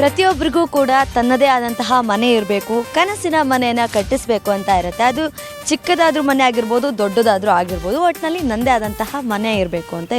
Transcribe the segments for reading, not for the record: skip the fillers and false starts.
ಪ್ರತಿಯೊಬ್ಬರಿಗೂ ಕೂಡ ತನ್ನದೇ ಆದಂತಹ ಮನೆ ಇರಬೇಕು, ಕನಸಿನ ಮನೆಯನ್ನು ಕಟ್ಟಿಸಬೇಕು ಅಂತ ಇರುತ್ತೆ. ಅದು ಚಿಕ್ಕದಾದ್ರೂ ಮನೆ ಆಗಿರ್ಬೋದು, ದೊಡ್ಡದಾದ್ರೂ ಆಗಿರ್ಬೋದು, ಒಟ್ಟಿನಲ್ಲಿ ನನ್ನದೇ ಆದಂತಹ ಮನೆ ಇರಬೇಕು ಅಂತ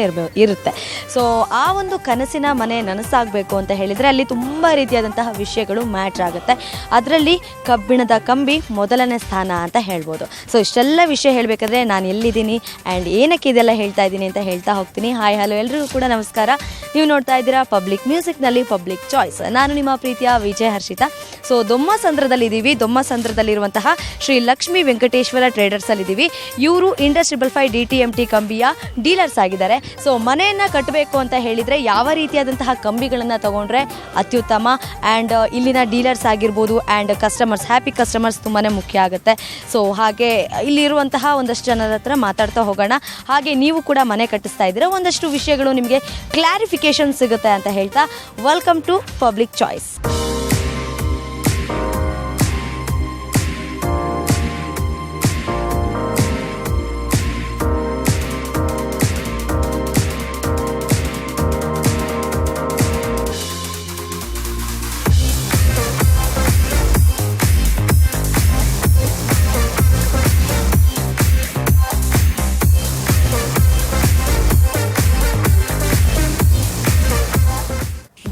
ಇರುತ್ತೆ. ಸೊ ಆ ಒಂದು ಕನಸಿನ ಮನೆ ನನಸಾಗಬೇಕು ಅಂತ ಹೇಳಿದರೆ ಅಲ್ಲಿ ತುಂಬ ರೀತಿಯಾದಂತಹ ವಿಷಯಗಳು ಮ್ಯಾಟ್ರ್ ಆಗುತ್ತೆ. ಅದರಲ್ಲಿ ಕಬ್ಬಿಣದ ಕಂಬಿ ಮೊದಲನೇ ಸ್ಥಾನ ಅಂತ ಹೇಳ್ಬೋದು. ಸೊ ಇಷ್ಟೆಲ್ಲ ವಿಷಯ ಹೇಳಬೇಕಾದ್ರೆ ನಾನು ಎಲ್ಲಿದ್ದೀನಿ ಆ್ಯಂಡ್ ಏನಕ್ಕೆ ಇದೆಲ್ಲ ಹೇಳ್ತಾ ಇದ್ದೀನಿ ಅಂತ ಹೇಳ್ತಾ ಹೋಗ್ತೀನಿ. ಹಾಯ್ ಹಲೋ ಎಲ್ರಿಗೂ ಕೂಡ ನಮಸ್ಕಾರ. ನೀವು ನೋಡ್ತಾ ಇದ್ದೀರಾ ಪಬ್ಲಿಕ್ ಮ್ಯೂಸಿಕ್ನಲ್ಲಿ ಪಬ್ಲಿಕ್ ಚಾಯ್ಸ್. ನಾನು ನಿಮ್ಮ ಪ್ರೀತಿಯ ವಿಜಯ ಹರ್ಷಿತಾ. ಸೊ ದೊಮ್ಮಸಂದ್ರದಲ್ಲಿದ್ದೀವಿ. ದೊಮ್ಮಸಂದ್ರದಲ್ಲಿರುವಂತಹ ಶ್ರೀ ಲಕ್ಷ್ಮೀ ವೆಂಕಟೇಶ್ವರ ಟ್ರೇಡರ್ಸಲ್ಲಿದ್ದೀವಿ. ಇವರು ಇಂಡಸ್ 555 DTMT ಕಂಬಿಯ ಡೀಲರ್ಸ್ ಆಗಿದ್ದಾರೆ. ಸೊ ಮನೆಯನ್ನು ಕಟ್ಟಬೇಕು ಅಂತ ಹೇಳಿದರೆ ಯಾವ ರೀತಿಯಾದಂತಹ ಕಂಬಿಗಳನ್ನು ತಗೊಂಡ್ರೆ ಅತ್ಯುತ್ತಮ, ಆ್ಯಂಡ್ ಇಲ್ಲಿನ ಡೀಲರ್ಸ್ ಆಗಿರ್ಬೋದು ಆ್ಯಂಡ್ ಕಸ್ಟಮರ್ಸ್, ಹ್ಯಾಪಿ ಕಸ್ಟಮರ್ಸ್ ತುಂಬಾ ಮುಖ್ಯ ಆಗುತ್ತೆ. ಸೊ ಹಾಗೆ ಇಲ್ಲಿರುವಂತಹ ಒಂದಷ್ಟು ಜನರ ಹತ್ರ ಮಾತಾಡ್ತಾ ಹೋಗೋಣ. ಹಾಗೆ ನೀವು ಕೂಡ ಮನೆ ಕಟ್ಟಿಸ್ತಾ ಇದ್ದೀರಾ, ಒಂದಷ್ಟು ವಿಷಯಗಳು ನಿಮಗೆ ಕ್ಲಾರಿಫಿಕೇಶನ್ ಸಿಗುತ್ತೆ ಅಂತ ಹೇಳ್ತಾ ವೆಲ್ಕಮ್ ಟು ಪಬ್ಲಿಕ್ ಚಾಯ್ಸ್.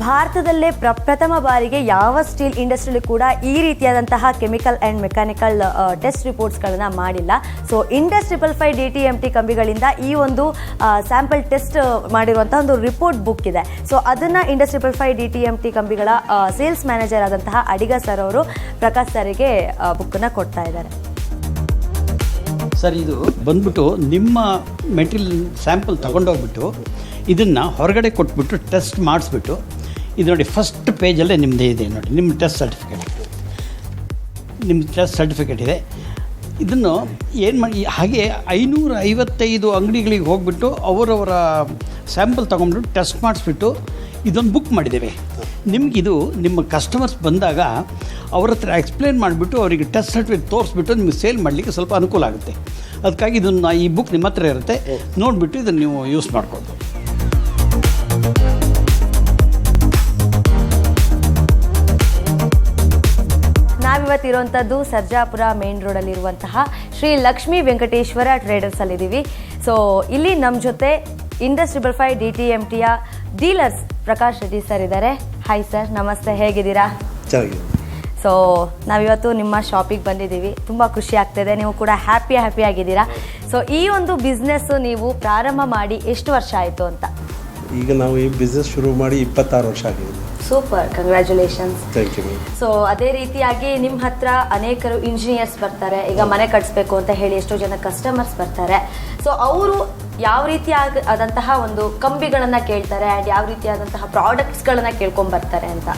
ಭಾರತದಲ್ಲೇ ಪ್ರಥಮ ಬಾರಿಗೆ ಯಾವ ಸ್ಟೀಲ್ ಇಂಡಸ್ಟ್ರಿಯಲ್ಲಿ ಕೂಡ ಈ ರೀತಿಯಾದಂತಹ ಕೆಮಿಕಲ್ ಆ್ಯಂಡ್ ಮೆಕ್ಯಾನಿಕಲ್ ಟೆಸ್ಟ್ ರಿಪೋರ್ಟ್ಸ್ಗಳನ್ನು ಮಾಡಿಲ್ಲ. ಸೊ ಇಂಡಸ್ 555 DTMT ಕಂಬಿಗಳಿಂದ ಈ ಒಂದು ಸ್ಯಾಂಪಲ್ ಟೆಸ್ಟ್ ಮಾಡಿರುವಂತಹ ಒಂದು ರಿಪೋರ್ಟ್ ಬುಕ್ ಇದೆ. ಸೊ ಅದನ್ನು ಇಂಡಸ್ 555 DTMT ಕಂಬಿಗಳ ಸೇಲ್ಸ್ ಮ್ಯಾನೇಜರ್ ಆದಂತಹ ಅಡಿಗ ಸರ್ ಅವರು ಪ್ರಕಾಶ್ ಸರಿಗೆ ಬುಕ್ಕನ್ನು ಕೊಡ್ತಾ ಇದ್ದಾರೆ. ಸರ್, ಇದು ಬಂದ್ಬಿಟ್ಟು ನಿಮ್ಮ ಮೆಟೀರಿಯಲ್ ಸ್ಯಾಂಪಲ್ ತೊಗೊಂಡೋಗ್ಬಿಟ್ಟು ಇದನ್ನು ಹೊರಗಡೆ ಕೊಟ್ಬಿಟ್ಟು ಟೆಸ್ಟ್ ಮಾಡಿಸ್ಬಿಟ್ಟು, ಇದು ನೋಡಿ ಫಸ್ಟ್ ಪೇಜಲ್ಲೇ ನಿಮ್ಮದೇ ಇದೆ ನೋಡಿ, ನಿಮ್ಮ ಟೆಸ್ಟ್ ಸರ್ಟಿಫಿಕೇಟ್ ಇದೆ. ಇದನ್ನು ಏನು ಮಾಡಿ, ಹಾಗೆ 555 ಅಂಗಡಿಗಳಿಗೆ ಹೋಗ್ಬಿಟ್ಟು ಅವರವರ ಸ್ಯಾಂಪಲ್ ತೊಗೊಂಡ್ಬಿಟ್ಟು ಟೆಸ್ಟ್ ಮಾಡಿಸ್ಬಿಟ್ಟು ಇದೊಂದು ಬುಕ್ ಮಾಡಿದ್ದೇವೆ. ನಿಮಗಿದು ನಿಮ್ಮ ಕಸ್ಟಮರ್ಸ್ ಬಂದಾಗ ಅವ್ರ ಹತ್ರ ಎಕ್ಸ್ಪ್ಲೇನ್ ಮಾಡಿಬಿಟ್ಟು ಅವರಿಗೆ ಟೆಸ್ಟ್ ಸರ್ಟಿಫಿಕೇಟ್ ತೋರಿಸ್ಬಿಟ್ಟು ನಿಮಗೆ ಸೇಲ್ ಮಾಡಲಿಕ್ಕೆ ಸ್ವಲ್ಪ ಅನುಕೂಲ ಆಗುತ್ತೆ. ಅದಕ್ಕಾಗಿ ಇದನ್ನು, ಈ ಬುಕ್ ನಿಮ್ಮ ಹತ್ರ ಇರುತ್ತೆ, ನೋಡಿಬಿಟ್ಟು ಇದನ್ನು ನೀವು ಯೂಸ್ ಮಾಡ್ಬೋದು. ನಾವಿವತ್ತಿರುವಂಥದ್ದು ಸರ್ಜಾಪುರ ಮೇನ್ ರೋಡಲ್ಲಿರುವಂತಹ ಶ್ರೀ ಲಕ್ಷ್ಮೀ ವೆಂಕಟೇಶ್ವರ ಟ್ರೇಡರ್ಸಲ್ಲಿದ್ದೀವಿ. ಸೊ ಇಲ್ಲಿ ನಮ್ಮ ಜೊತೆ ಇಂಡಸ್ 555 DTMTಯ ಡೀಲರ್ಸ್ ಪ್ರಕಾಶ್ ರೆಡ್ಡಿ ಸರ್ ಇದ್ದಾರೆ. ಹಾಯ್ ಸರ್, ನಮಸ್ತೆ, ಹೇಗಿದ್ದೀರಾ? ಚೆನ್ನಾಗಿದೆ. ಸೊ ನಾವಿವತ್ತು ನಿಮ್ಮ ಶಾಪಿಗೆ ಬಂದಿದ್ದೀವಿ, ತುಂಬ ಖುಷಿ ಆಗ್ತಿದೆ, ನೀವು ಕೂಡ ಹ್ಯಾಪಿ ಆಗಿದ್ದೀರಾ. ಸೊ ಈ ಒಂದು ಬಿಸ್ನೆಸ್ಸು ನೀವು ಪ್ರಾರಂಭ ಮಾಡಿ ಎಷ್ಟು ವರ್ಷ ಆಯಿತು ಅಂತ? ಈಗ ನಾವು ಈ ಬಿಸ್ನೆಸ್ ಶುರು ಮಾಡಿ 26 ವರ್ಷ ಆಗಿದೆ. Super, congratulations. Thank you. So ಅದೇ ರೀತಿಯಾಗಿ ನಿಮ್ಮ ಹತ್ರ ಅನೇಕರು ಇಂಜಿನಿಯರ್ಸ್ ಬರ್ತಾರೆ, ಈಗ ಮನೆ ಕಟ್ಟಿಸ್ಬೇಕು ಅಂತ ಹೇಳಿ ಎಷ್ಟೋ ಜನ ಕಸ್ಟಮರ್ಸ್ ಬರ್ತಾರೆ. ಸೊ ಅವರು ಯಾವ ರೀತಿಯಾದಂತಹ ಒಂದು ಕಂಬಿಗಳನ್ನು ಕೇಳ್ತಾರೆ ಆ್ಯಂಡ್ ಯಾವ ರೀತಿಯಾದಂತಹ ಪ್ರಾಡಕ್ಟ್ಸ್ಗಳನ್ನು ಕೇಳ್ಕೊಂಬರ್ತಾರೆ ಅಂತ?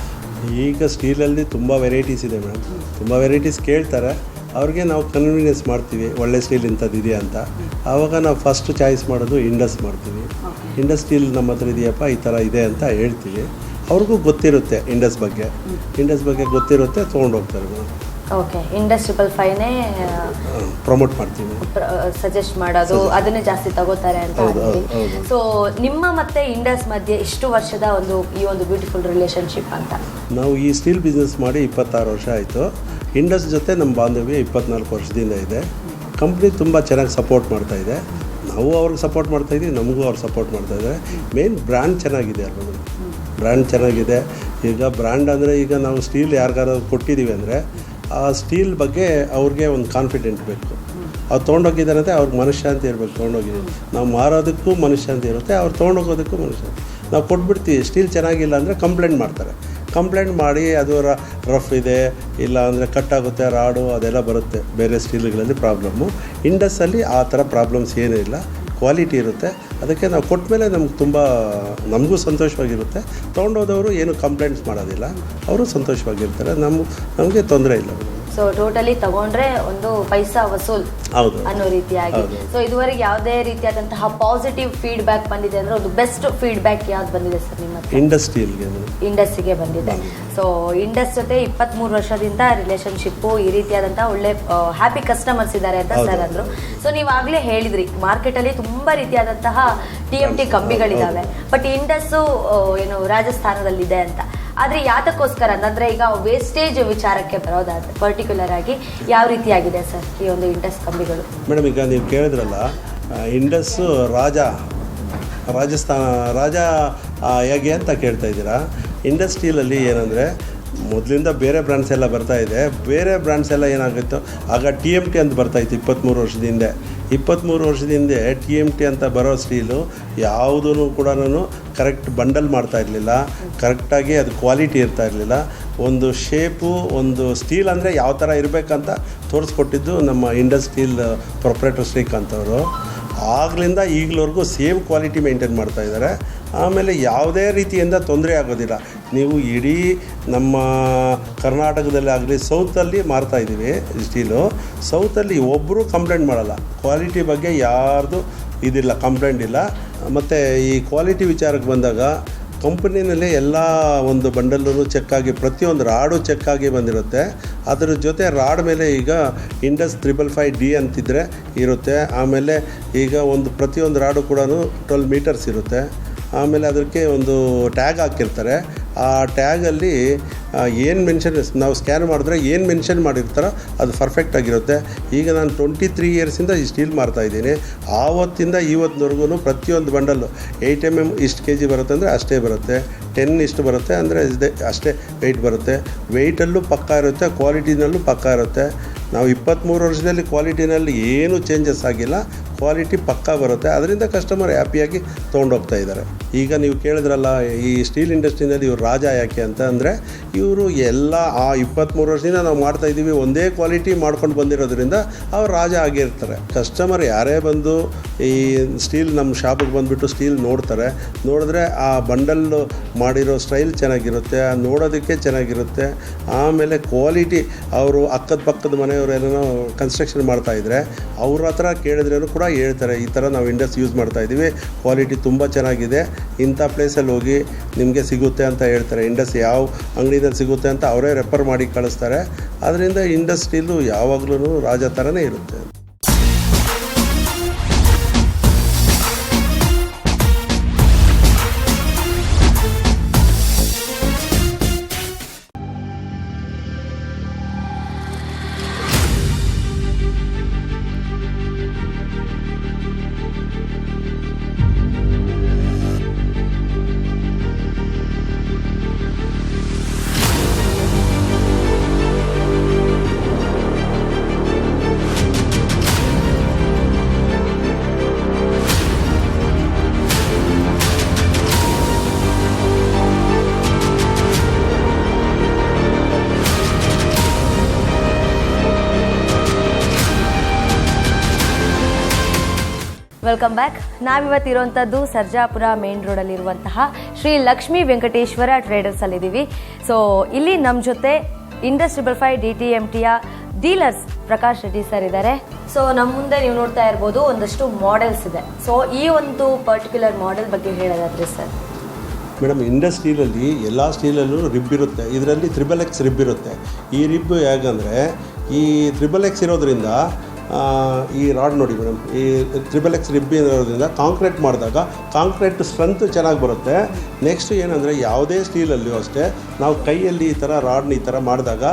ಈಗ ಸ್ಟೀಲಲ್ಲಿ ತುಂಬ ವೆರೈಟೀಸ್ ಇದೆ ಮೇಡಮ್, ತುಂಬ ವೆರೈಟೀಸ್ ಕೇಳ್ತಾರೆ. ಅವ್ರಿಗೆ ನಾವು ಕನ್ವೀನಿಯನ್ಸ್ ಮಾಡ್ತೀವಿ, ಒಳ್ಳೆ ಸ್ಟೀಲ್ ಇಂಥದ್ದು ಇದೆಯಾ ಅಂತ. ಆವಾಗ ನಾವು ಫಸ್ಟ್ ಚಾಯ್ಸ್ ಮಾಡೋದು ಇಂಡಸ್ ಮಾಡ್ತೀವಿ. ಇಂಡಸ್ ಸ್ಟೀಲ್ ನಮ್ಮ ಹತ್ರ ಇದೆಯಪ್ಪ, ಈ ಥರ ಇದೆ ಅಂತ ಹೇಳ್ತೀವಿ. ಅವ್ರಿಗೂ ಗೊತ್ತಿರುತ್ತೆ ಇಂಡಸ್ ಬಗ್ಗೆ ಗೊತ್ತಿರುತ್ತೆ, ತೊಗೊಂಡೋಗ್ತಾರೆ ಮೇಡಮ್. ಓಕೆ, ಇಂಡಸ್ 555ನೇ ಪ್ರಮೋಟ್ ಮಾಡ್ತೀವಿ, ಸಜೆಸ್ಟ್ ಮಾಡೋದು, ಅದನ್ನೇ ಜಾಸ್ತಿ ತಗೋತಾರೆ ಅಂತ. ಸೊ ನಿಮ್ಮ ಮತ್ತೆ ಇಂಡಸ್ ಮಧ್ಯೆ ಇಷ್ಟು ವರ್ಷದ ಈ ಒಂದು ಬ್ಯೂಟಿಫುಲ್ ರಿಲೇಶನ್ಶಿಪ್ ಅಂತ? ನಾವು ಈ ಸ್ಟೀಲ್ ಬಿಸ್ನೆಸ್ ಮಾಡಿ 26 ವರ್ಷ ಆಯಿತು. ಇಂಡಸ್ ಜೊತೆ ನಮ್ಮ ಬಾಂಧವ್ಯ 24 ವರ್ಷದಿಂದ ಇದೆ. ಕಂಪ್ನಿ ತುಂಬ ಚೆನ್ನಾಗಿ ಸಪೋರ್ಟ್ ಮಾಡ್ತಾಯಿದೆ, ನಾವು ಅವ್ರಿಗೆ ಸಪೋರ್ಟ್ ಮಾಡ್ತಾಯಿದ್ದೀವಿ, ನಮಗೂ ಅವ್ರು ಸಪೋರ್ಟ್ ಮಾಡ್ತಾಯಿದ್ದಾರೆ. ಮೇನ್ ಬ್ರ್ಯಾಂಡ್ ಚೆನ್ನಾಗಿದೆ ಅಲ್ವ, ಬ್ರ್ಯಾಂಡ್ ಚೆನ್ನಾಗಿದೆ. ಈಗ ಬ್ರ್ಯಾಂಡ್ ಅಂದರೆ, ಈಗ ನಾವು ಸ್ಟೀಲ್ ಯಾರಿಗಾರು ಕೊಟ್ಟಿದ್ದೀವಿ ಅಂದರೆ ಆ ಸ್ಟೀಲ್ ಬಗ್ಗೆ ಅವ್ರಿಗೆ ಒಂದು ಕಾನ್ಫಿಡೆಂಟ್ ಬೇಕು. ಅವ್ರು ತೊಗೊಂಡೋಗಿದ್ದಾರೆ ಅಂದರೆ ಅವ್ರಿಗೆ ಮನಃಶಾಂತಿ ಇರಬೇಕು. ತೊಗೊಂಡೋಗಿದ್ದೀವಿ ನಾವು ಮಾರೋದಕ್ಕೂ ಮನಃಶಾಂತಿ ಇರುತ್ತೆ, ಅವ್ರು ತೊಗೊಂಡೋಗೋದಕ್ಕೂ ಮನಃಶಾಂತಿ. ನಾವು ಕೊಟ್ಬಿಡ್ತೀವಿ, ಸ್ಟೀಲ್ ಚೆನ್ನಾಗಿಲ್ಲ ಅಂದರೆ ಕಂಪ್ಲೇಂಟ್ ಮಾಡ್ತಾರೆ. ಕಂಪ್ಲೇಂಟ್ ಮಾಡಿ ಅದು ರಫ್ ಇದೆ, ಇಲ್ಲ ಅಂದರೆ ಕಟ್ಟಾಗುತ್ತೆ, ರಾಡು ಅದೆಲ್ಲ ಬರುತ್ತೆ, ಬೇರೆ ಸ್ಟೀಲ್ಗಳಲ್ಲಿ ಪ್ರಾಬ್ಲಮ್ಮು. ಇಂಡಸ್ಸಲ್ಲಿ ಆ ಥರ ಪ್ರಾಬ್ಲಮ್ಸ್ ಏನೂ ಇಲ್ಲ, ಕ್ವಾಲಿಟಿ ಇರುತ್ತೆ. ಅದಕ್ಕೆ ನಾವು ಕೊಟ್ಟ ಮೇಲೆ ನಮಗೂ ಸಂತೋಷವಾಗಿರುತ್ತೆ. ತೊಗೊಂಡೋದವರು ಏನು ಕಂಪ್ಲೇಂಟ್ಸ್ ಮಾಡೋದಿಲ್ಲ, ಅವರು ಸಂತೋಷವಾಗಿರ್ತಾರೆ, ನಮಗೆ ತೊಂದರೆ ಇಲ್ಲ. ಸೊ ಟೋಟಲಿ ತಗೊಂಡ್ರೆ ಒಂದು ಪೈಸಾ ವಸೂಲ್ ಅನ್ನೋ ರೀತಿಯಾಗಿ. ಸೊ ಇದುವರೆಗೆ ಯಾವುದೇ ರೀತಿಯಾದಂತಹ ಪಾಸಿಟಿವ್ ಫೀಡ್ಬ್ಯಾಕ್ ಬಂದಿದೆ ಅಂದ್ರೆ ಒಂದು ಬೆಸ್ಟ್ ಫೀಡ್ಬ್ಯಾಕ್ ಯಾವ್ದು ಬಂದಿದೆ ಸರ್ ನಿಮ್ಮ? ಇಂಡಸ್ಟ್ರಿಗೆ ಬಂದಿದೆ. ಸೊ ಇಂಡಸ್ ಜೊತೆ 23 ವರ್ಷದಿಂದ ರಿಲೇಶನ್ಶಿಪ್ಪು, ಈ ರೀತಿಯಾದಂತಹ ಒಳ್ಳೆ ಹ್ಯಾಪಿ ಕಸ್ಟಮರ್ಸ್ ಇದ್ದಾರೆ ಅಂತ ಸರ್ ಅಂದ್ರು. ಸೊ ನೀವಾಗಲೇ ಹೇಳಿದ್ರಿ ಮಾರ್ಕೆಟಲ್ಲಿ ತುಂಬಾ ರೀತಿಯಾದಂತಹ TMT ಕಂಬಿಗಳಿದಾವೆ, ಬಟ್ ಇಂಡಸ್ಸು ಏನು ರಾಜಸ್ಥಾನದಲ್ಲಿದೆ ಅಂತ. ಆದರೆ ಯಾತಕ್ಕೋಸ್ಕರ ಅಂತಂದರೆ ಈಗ ವೇಸ್ಟೇಜ್ ವಿಚಾರಕ್ಕೆ ಬರೋದಾದ್ರೆ ಪರ್ಟಿಕ್ಯುಲರ್ ಆಗಿ ಯಾವ ರೀತಿಯಾಗಿದೆ ಸರ್ ಈ ಒಂದು ಇಂಡಸ್ ಕಂಬಿಗಳು? ಮೇಡಮ್, ಈಗ ನೀವು ಕೇಳಿದ್ರಲ್ಲ, ಇಂಡಸ್ ರಾಜ ಹೇಗೆ ಅಂತ ಕೇಳ್ತಾ ಇದ್ದೀರಾ. ಇಂಡಸ್ಟ್ರಿಯಲಲ್ಲಿ ಏನಂದರೆ ಮೊದಲಿಂದ ಬೇರೆ ಬ್ರ್ಯಾಂಡ್ಸ್ ಎಲ್ಲ ಬರ್ತಾಯಿದೆ. ಬೇರೆ ಬ್ರ್ಯಾಂಡ್ಸ್ ಎಲ್ಲ ಏನಾಗಿತ್ತು, ಆಗ TMT ಅಂತ ಬರ್ತಾಯಿತ್ತು 23 ವರ್ಷದ ಹಿಂದೆ. 23 ವರ್ಷದ ಹಿಂದೆ TMT ಅಂತ ಬರೋ ಸ್ಟೀಲು ಯಾವುದೂ ಕೂಡ ಕರೆಕ್ಟ್ ಬಂಡಲ್ ಮಾಡ್ತಾ ಇರಲಿಲ್ಲ, ಕರೆಕ್ಟಾಗಿ ಅದು ಕ್ವಾಲಿಟಿ ಇರ್ತಾ ಇರಲಿಲ್ಲ. ಒಂದು ಶೇಪು, ಒಂದು ಸ್ಟೀಲ್ ಅಂದರೆ ಯಾವ ಥರ ಇರಬೇಕಂತ ತೋರಿಸ್ಕೊಟ್ಟಿದ್ದು ನಮ್ಮ ಇಂಡಸ್ ಸ್ಟೀಲ್ ಪ್ರೊಪ್ರೈಟರ್ ಶ್ರೀಕಾಂತ್ ಅವರು. ಆಗಲಿಂದ ಈಗಲವರೆಗೂ ಸೇಮ್ ಕ್ವಾಲಿಟಿ ಮೇಂಟೈನ್ ಮಾಡ್ತಾಯಿದ್ದಾರೆ. ಆಮೇಲೆ ಯಾವುದೇ ರೀತಿಯಿಂದ ತೊಂದರೆ ಆಗೋದಿಲ್ಲ. ನೀವು ಇಡೀ ನಮ್ಮ ಕರ್ನಾಟಕದಲ್ಲಿ ಆಗಲಿ ಸೌತಲ್ಲಿ ಮಾರ್ತಾಯಿದ್ದೀವಿ ಸ್ಟೀಲು. ಸೌತಲ್ಲಿ ಒಬ್ಬರು ಕಂಪ್ಲೇಂಟ್ ಮಾಡಲ್ಲ, ಕ್ವಾಲಿಟಿ ಬಗ್ಗೆ ಯಾರ್ದು ಇದಿಲ್ಲ, ಕಂಪ್ಲೇಂಟ್ ಇಲ್ಲ. ಮತ್ತು ಈ ಕ್ವಾಲಿಟಿ ವಿಚಾರಕ್ಕೆ ಬಂದಾಗ ಕಂಪನಿನಲ್ಲಿ ಎಲ್ಲ ಒಂದು ಬಂಡಲ್ಲೂ ಚೆಕ್ಕಾಗಿ, ಪ್ರತಿಯೊಂದು ರಾಡು ಚೆಕ್ಕಾಗಿ ಬಂದಿರುತ್ತೆ. ಅದರ ಜೊತೆ ರಾಡ್ ಮೇಲೆ ಈಗ ಇಂಡಸ್ 555D ಅಂತಿದ್ರೆ ಇರುತ್ತೆ. ಆಮೇಲೆ ಈಗ ಪ್ರತಿಯೊಂದು ರಾಡು ಕೂಡ 12 ಮೀಟರ್ಸ್ ಇರುತ್ತೆ. ಆಮೇಲೆ ಅದಕ್ಕೆ ಒಂದು ಟ್ಯಾಗ್ ಹಾಕಿರ್ತಾರೆ. ಆ ಟ್ಯಾಗಲ್ಲಿ ಏನು ನಾವು ಸ್ಕ್ಯಾನ್ ಮಾಡಿದ್ರೆ ಏನು ಮೆನ್ಷನ್ ಮಾಡಿರ್ತಾರೋ ಅದು ಪರ್ಫೆಕ್ಟಾಗಿರುತ್ತೆ. ಈಗ ನಾನು 23 ಇಯರ್ಸಿಂದ ಈ ಸ್ಟೀಲ್ ಮಾರ್ತಾಯಿದ್ದೀನಿ. ಆವತ್ತಿಂದ ಇವತ್ತಿನವರೆಗೂ ಪ್ರತಿಯೊಂದು ಬಂಡಲ್ಲು 8 mm ಇಷ್ಟು kg ಬರುತ್ತೆ ಅಂದರೆ ಅಷ್ಟೇ ಬರುತ್ತೆ, 10 ಇಷ್ಟು ಬರುತ್ತೆ ಅಂದರೆ ಅಷ್ಟೇ ವೆಯ್ಟ್ ಬರುತ್ತೆ. ವೆಯ್ಟಲ್ಲೂ ಪಕ್ಕ ಇರುತ್ತೆ, ಕ್ವಾಲಿಟಿನಲ್ಲೂ ಪಕ್ಕ ಇರುತ್ತೆ. ನಾವು 23 ವರ್ಷದಲ್ಲಿ ಕ್ವಾಲಿಟಿನಲ್ಲಿ ಏನೂ ಚೇಂಜಸ್ ಆಗಿಲ್ಲ, ಕ್ವಾಲಿಟಿ ಪಕ್ಕಾ ಬರುತ್ತೆ. ಅದರಿಂದ ಕಸ್ಟಮರ್ ಹ್ಯಾಪಿಯಾಗಿ ತೊಗೊಂಡೋಗ್ತಾ ಇದ್ದಾರೆ. ಈಗ ನೀವು ಕೇಳಿದ್ರಲ್ಲ, ಈ ಸ್ಟೀಲ್ ಇಂಡಸ್ಟ್ರಿನಲ್ಲಿ ಇವರು ರಾಜ ಯಾಕೆ ಅಂತ ಅಂದರೆ, ಇವರು ಎಲ್ಲ ಆ 23 ವರ್ಷದಿಂದ ನಾವು ಮಾಡ್ತಾಯಿದ್ದೀವಿ, ಒಂದೇ ಕ್ವಾಲಿಟಿ ಮಾಡ್ಕೊಂಡು ಬಂದಿರೋದ್ರಿಂದ ಅವ್ರು ರಾಜ ಆಗಿರ್ತಾರೆ. ಕಸ್ಟಮರ್ ಯಾರೇ ಬಂದು ಈ ಸ್ಟೀಲ್ ನಮ್ಮ ಶಾಪಿಗೆ ಬಂದುಬಿಟ್ಟು ಸ್ಟೀಲ್ ನೋಡಿದ್ರೆ ಆ ಬಂಡಲ್ಲು ಮಾಡಿರೋ ಸ್ಟೈಲ್ ಚೆನ್ನಾಗಿರುತ್ತೆ, ನೋಡೋದಕ್ಕೆ ಚೆನ್ನಾಗಿರುತ್ತೆ. ಆಮೇಲೆ ಕ್ವಾಲಿಟಿ, ಅವರು ಅಕ್ಕದ ಪಕ್ಕದ ಮನೆಯವರೆಲ್ಲನೂ ಕನ್ಸ್ಟ್ರಕ್ಷನ್ ಮಾಡ್ತಾಯಿದ್ರೆ ಅವ್ರ ಹತ್ರ ಕೇಳಿದ್ರೂ ಕೂಡ ಹೇಳ್ತಾರೆ, ಈ ಥರ ನಾವು ಇಂಡಸ್ ಯೂಸ್ ಮಾಡ್ತಾಯಿದ್ದೀವಿ, ಕ್ವಾಲಿಟಿ ತುಂಬ ಚೆನ್ನಾಗಿದೆ, ಇಂಥ ಪ್ಲೇಸಲ್ಲಿ ಹೋಗಿ ನಿಮಗೆ ಸಿಗುತ್ತೆ ಅಂತ ಹೇಳ್ತಾರೆ. ಇಂಡಸ್ ಯಾವ ಅಂಗಡಿಯಲ್ಲಿ ಸಿಗುತ್ತೆ ಅಂತ ಅವರೇ ರೆಫರ್ ಮಾಡಿ ಕಳಿಸ್ತಾರೆ. ಅದರಿಂದ ಇಂಡಸ್ ಸ್ಟೀಲು ಯಾವಾಗಲೂ ರಾಜ ಥರನೇ ಇರುತ್ತೆ. Welcome back. ನಾವಿವತ್ತಿರುವಂಥದ್ದು ಸರ್ಜಾಪುರ ಮೇನ್ ರೋಡಲ್ಲಿರುವಂತಹ ಶ್ರೀ ಲಕ್ಷ್ಮೀ ವೆಂಕಟೇಶ್ವರ ಟ್ರೇಡರ್ಸಲ್ಲಿದ್ದೀವಿ. ಸೊ ಇಲ್ಲಿ ನಮ್ಮ ಜೊತೆ ಇಂಡಸ್ 555 DTMTಯ ಡೀಲರ್ಸ್ ಪ್ರಕಾಶ್ ರೆಡ್ಡಿ ಸರ್ ಇದ್ದಾರೆ. ಸೊ ನಮ್ಮ ಮುಂದೆ ನೀವು ನೋಡ್ತಾ ಇರ್ಬೋದು ಒಂದಷ್ಟು ಮಾಡೆಲ್ಸ್ ಇದೆ. ಸೊ ಈ ಒಂದು ಪರ್ಟಿಕ್ಯುಲರ್ ಮಾಡೆಲ್ ಬಗ್ಗೆ ಹೇಳೋದಾದ್ರೆ ಸರ್? ಮೇಡಮ್, ಇಂಡಸ್ ಸ್ಟೀಲಲ್ಲಿ ಎಲ್ಲ ಸ್ಟೀಲಲ್ಲೂ ರಿಬ್ ಇರುತ್ತೆ. ಇದರಲ್ಲಿ 3XX ರಿಬ್ ಇರುತ್ತೆ. ಈ ರಿಬ್ ಹೇಗಂದರೆ, ಈ 3XX ಇರೋದ್ರಿಂದ ಈ ರಾಡ್ ನೋಡಿ ಮೇಡಮ್, ಈ 3XX ರಿಬ್ ಇರೋದ್ರಿಂದ ಕಾಂಕ್ರೀಟ್ ಮಾಡಿದಾಗ ಕಾಂಕ್ರೀಟ್ ಸ್ಟ್ರೆಂತ್ ಚೆನ್ನಾಗಿ ಬರುತ್ತೆ. ನೆಕ್ಸ್ಟ್ ಏನಂದರೆ, ಯಾವುದೇ ಸ್ಟೀಲಲ್ಲಿಯೂ ಅಷ್ಟೇ ನಾವು ಕೈಯಲ್ಲಿ ಈ ಥರ ರಾಡ್ನ ಈ ಥರ ಮಾಡಿದಾಗ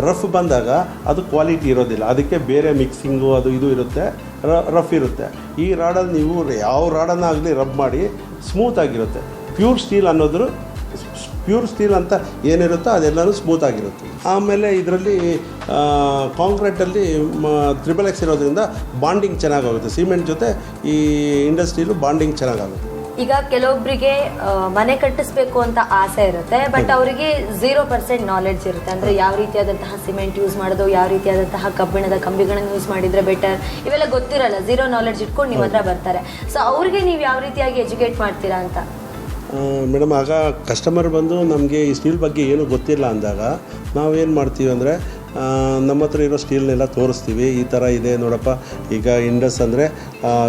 ರಫ್ ಬಂದಾಗ ಅದು ಕ್ವಾಲಿಟಿ ಇರೋದಿಲ್ಲ. ಅದಕ್ಕೆ ಬೇರೆ ಮಿಕ್ಸಿಂಗು ಅದು ಇದು ಇರುತ್ತೆ, ರಫ್ ಇರುತ್ತೆ. ಈ ರಾಡಲ್ಲಿ ನೀವು ಯಾವ ರಾಡನ್ನಾಗಲಿ ರಬ್ ಮಾಡಿ ಸ್ಮೂತಾಗಿರುತ್ತೆ. ಪ್ಯೂರ್ ಸ್ಟೀಲ್ ಅನ್ನೋದ್ರ ಪ್ಯೂರ್ ಸ್ಟೀಲ್ ಅಂತ ಏನಿರುತ್ತೋ ಅದೆಲ್ಲನೂ ಸ್ಮೂತಾಗಿರುತ್ತೆ. ಆಮೇಲೆ ಇದರಲ್ಲಿ ಕಾಂಕ್ರೀಟಲ್ಲಿ 3XX ಇರೋದ್ರಿಂದ ಬಾಂಡಿಂಗ್ ಚೆನ್ನಾಗಾಗುತ್ತೆ. ಸಿಮೆಂಟ್ ಜೊತೆ ಈ ಇಂಡಸ್ಟ್ರಿಯಲ್ಲೂ ಬಾಂಡಿಂಗ್ ಚೆನ್ನಾಗಾಗುತ್ತೆ. ಈಗ ಕೆಲವೊಬ್ಬರಿಗೆ ಮನೆ ಕಟ್ಟಿಸ್ಬೇಕು ಅಂತ ಆಸೆ ಇರುತ್ತೆ, ಬಟ್ ಅವರಿಗೆ 0% ನಾಲೆಡ್ಜ್ ಇರುತ್ತೆ. ಅಂದರೆ ಯಾವ ರೀತಿಯಾದಂತಹ ಸಿಮೆಂಟ್ ಯೂಸ್ ಮಾಡೋದು, ಯಾವ ರೀತಿಯಾದಂತಹ ಕಬ್ಬಿಣದ ಕಂಬಿಗಳನ್ನು ಯೂಸ್ ಮಾಡಿದರೆ ಬೆಟರ್, ಇವೆಲ್ಲ ಗೊತ್ತಿರಲ್ಲ. 0 ನಾಲೆಡ್ಜ್ ಇಟ್ಕೊಂಡು ನಿಮ್ಮ ಹತ್ರ ಬರ್ತಾರೆ. ಸೊ ಅವ್ರಿಗೆ ನೀವು ಯಾವ ರೀತಿಯಾಗಿ ಎಜುಕೇಟ್ ಮಾಡ್ತೀರಾ ಅಂತ? ಮೇಡಮ್, ಆಗ ಕಸ್ಟಮರ್ ಬಂದು ನಮಗೆ ಈ ಸ್ಟೀಲ್ ಬಗ್ಗೆ ಏನೂ ಗೊತ್ತಿಲ್ಲ ಅಂದಾಗ ನಾವೇನು ಮಾಡ್ತೀವಿ ಅಂದರೆ, ನಮ್ಮ ಹತ್ರ ಇರೋ ಸ್ಟೀಲ್ನೆಲ್ಲ ತೋರಿಸ್ತೀವಿ. ಈ ಥರ ಇದೆ ನೋಡಪ್ಪ, ಈಗ ಇಂಡಸ್ ಅಂದರೆ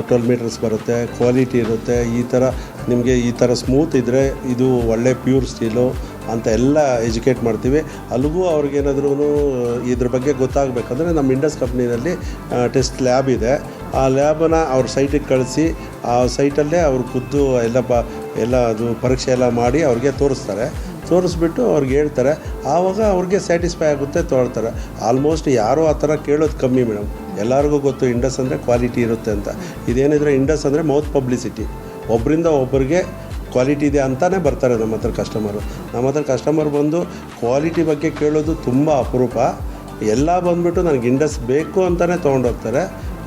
12 ಮೀಟರ್ಸ್ ಬರುತ್ತೆ, ಕ್ವಾಲಿಟಿ ಇರುತ್ತೆ, ಈ ಥರ ನಿಮಗೆ ಈ ಥರ ಸ್ಮೂತ್ ಇದ್ದರೆ ಇದು ಒಳ್ಳೆ ಪ್ಯೂರ್ ಸ್ಟೀಲು ಅಂತ ಎಲ್ಲ ಎಜುಕೇಟ್ ಮಾಡ್ತೀವಿ. ಅಲ್ಲಿಗೂ ಅವ್ರಿಗೇನಾದ್ರೂ ಇದ್ರ ಬಗ್ಗೆ ಗೊತ್ತಾಗಬೇಕಂದ್ರೆ ನಮ್ಮ ಇಂಡಸ್ ಕಂಪ್ನಿನಲ್ಲಿ ಟೆಸ್ಟ್ ಲ್ಯಾಬ್ ಇದೆ. ಆ ಲ್ಯಾಬನ್ನು ಅವ್ರ ಸೈಟಿಗೆ ಕಳಿಸಿ, ಆ ಸೈಟಲ್ಲೇ ಅವ್ರು ಖುದ್ದು ಎಲ್ಲ ಅದು ಪರೀಕ್ಷೆ ಎಲ್ಲ ಮಾಡಿ ಅವ್ರಿಗೆ ತೋರಿಸ್ತಾರೆ. ತೋರಿಸ್ಬಿಟ್ಟು ಅವ್ರಿಗೆ ಹೇಳ್ತಾರೆ. ಆವಾಗ ಅವ್ರಿಗೆ ಸ್ಯಾಟಿಸ್ಫೈ ಆಗುತ್ತೆ, ತೊಗೊಳ್ತಾರೆ. ಆಲ್ಮೋಸ್ಟ್ ಯಾರೂ ಆ ಥರ ಕೇಳೋದು ಕಮ್ಮಿ ಮೇಡಮ್. ಎಲ್ಲರಿಗೂ ಗೊತ್ತು ಇಂಡಸ್ ಅಂದರೆ ಕ್ವಾಲಿಟಿ ಇರುತ್ತೆ ಅಂತ. ಇದೇನಿದ್ರೆ ಇಂಡಸ್ ಅಂದರೆ ಮೌತ್ ಪಬ್ಲಿಸಿಟಿ. ಒಬ್ಬರಿಂದ ಒಬ್ಬರಿಗೆ ಕ್ವಾಲಿಟಿ ಇದೆ ಅಂತಲೇ ಬರ್ತಾರೆ ನಮ್ಮ ಹತ್ರ ಕಸ್ಟಮರು. ನಮ್ಮ ಹತ್ರ ಕಸ್ಟಮರ್ ಬಂದು ಕ್ವಾಲಿಟಿ ಬಗ್ಗೆ ಕೇಳೋದು ತುಂಬ ಅಪರೂಪ. ಎಲ್ಲ ಬಂದುಬಿಟ್ಟು ನನಗೆ ಇಂಡಸ್ ಬೇಕು ಅಂತಲೇ ತೊಗೊಂಡೋಗ್ತಾರೆ.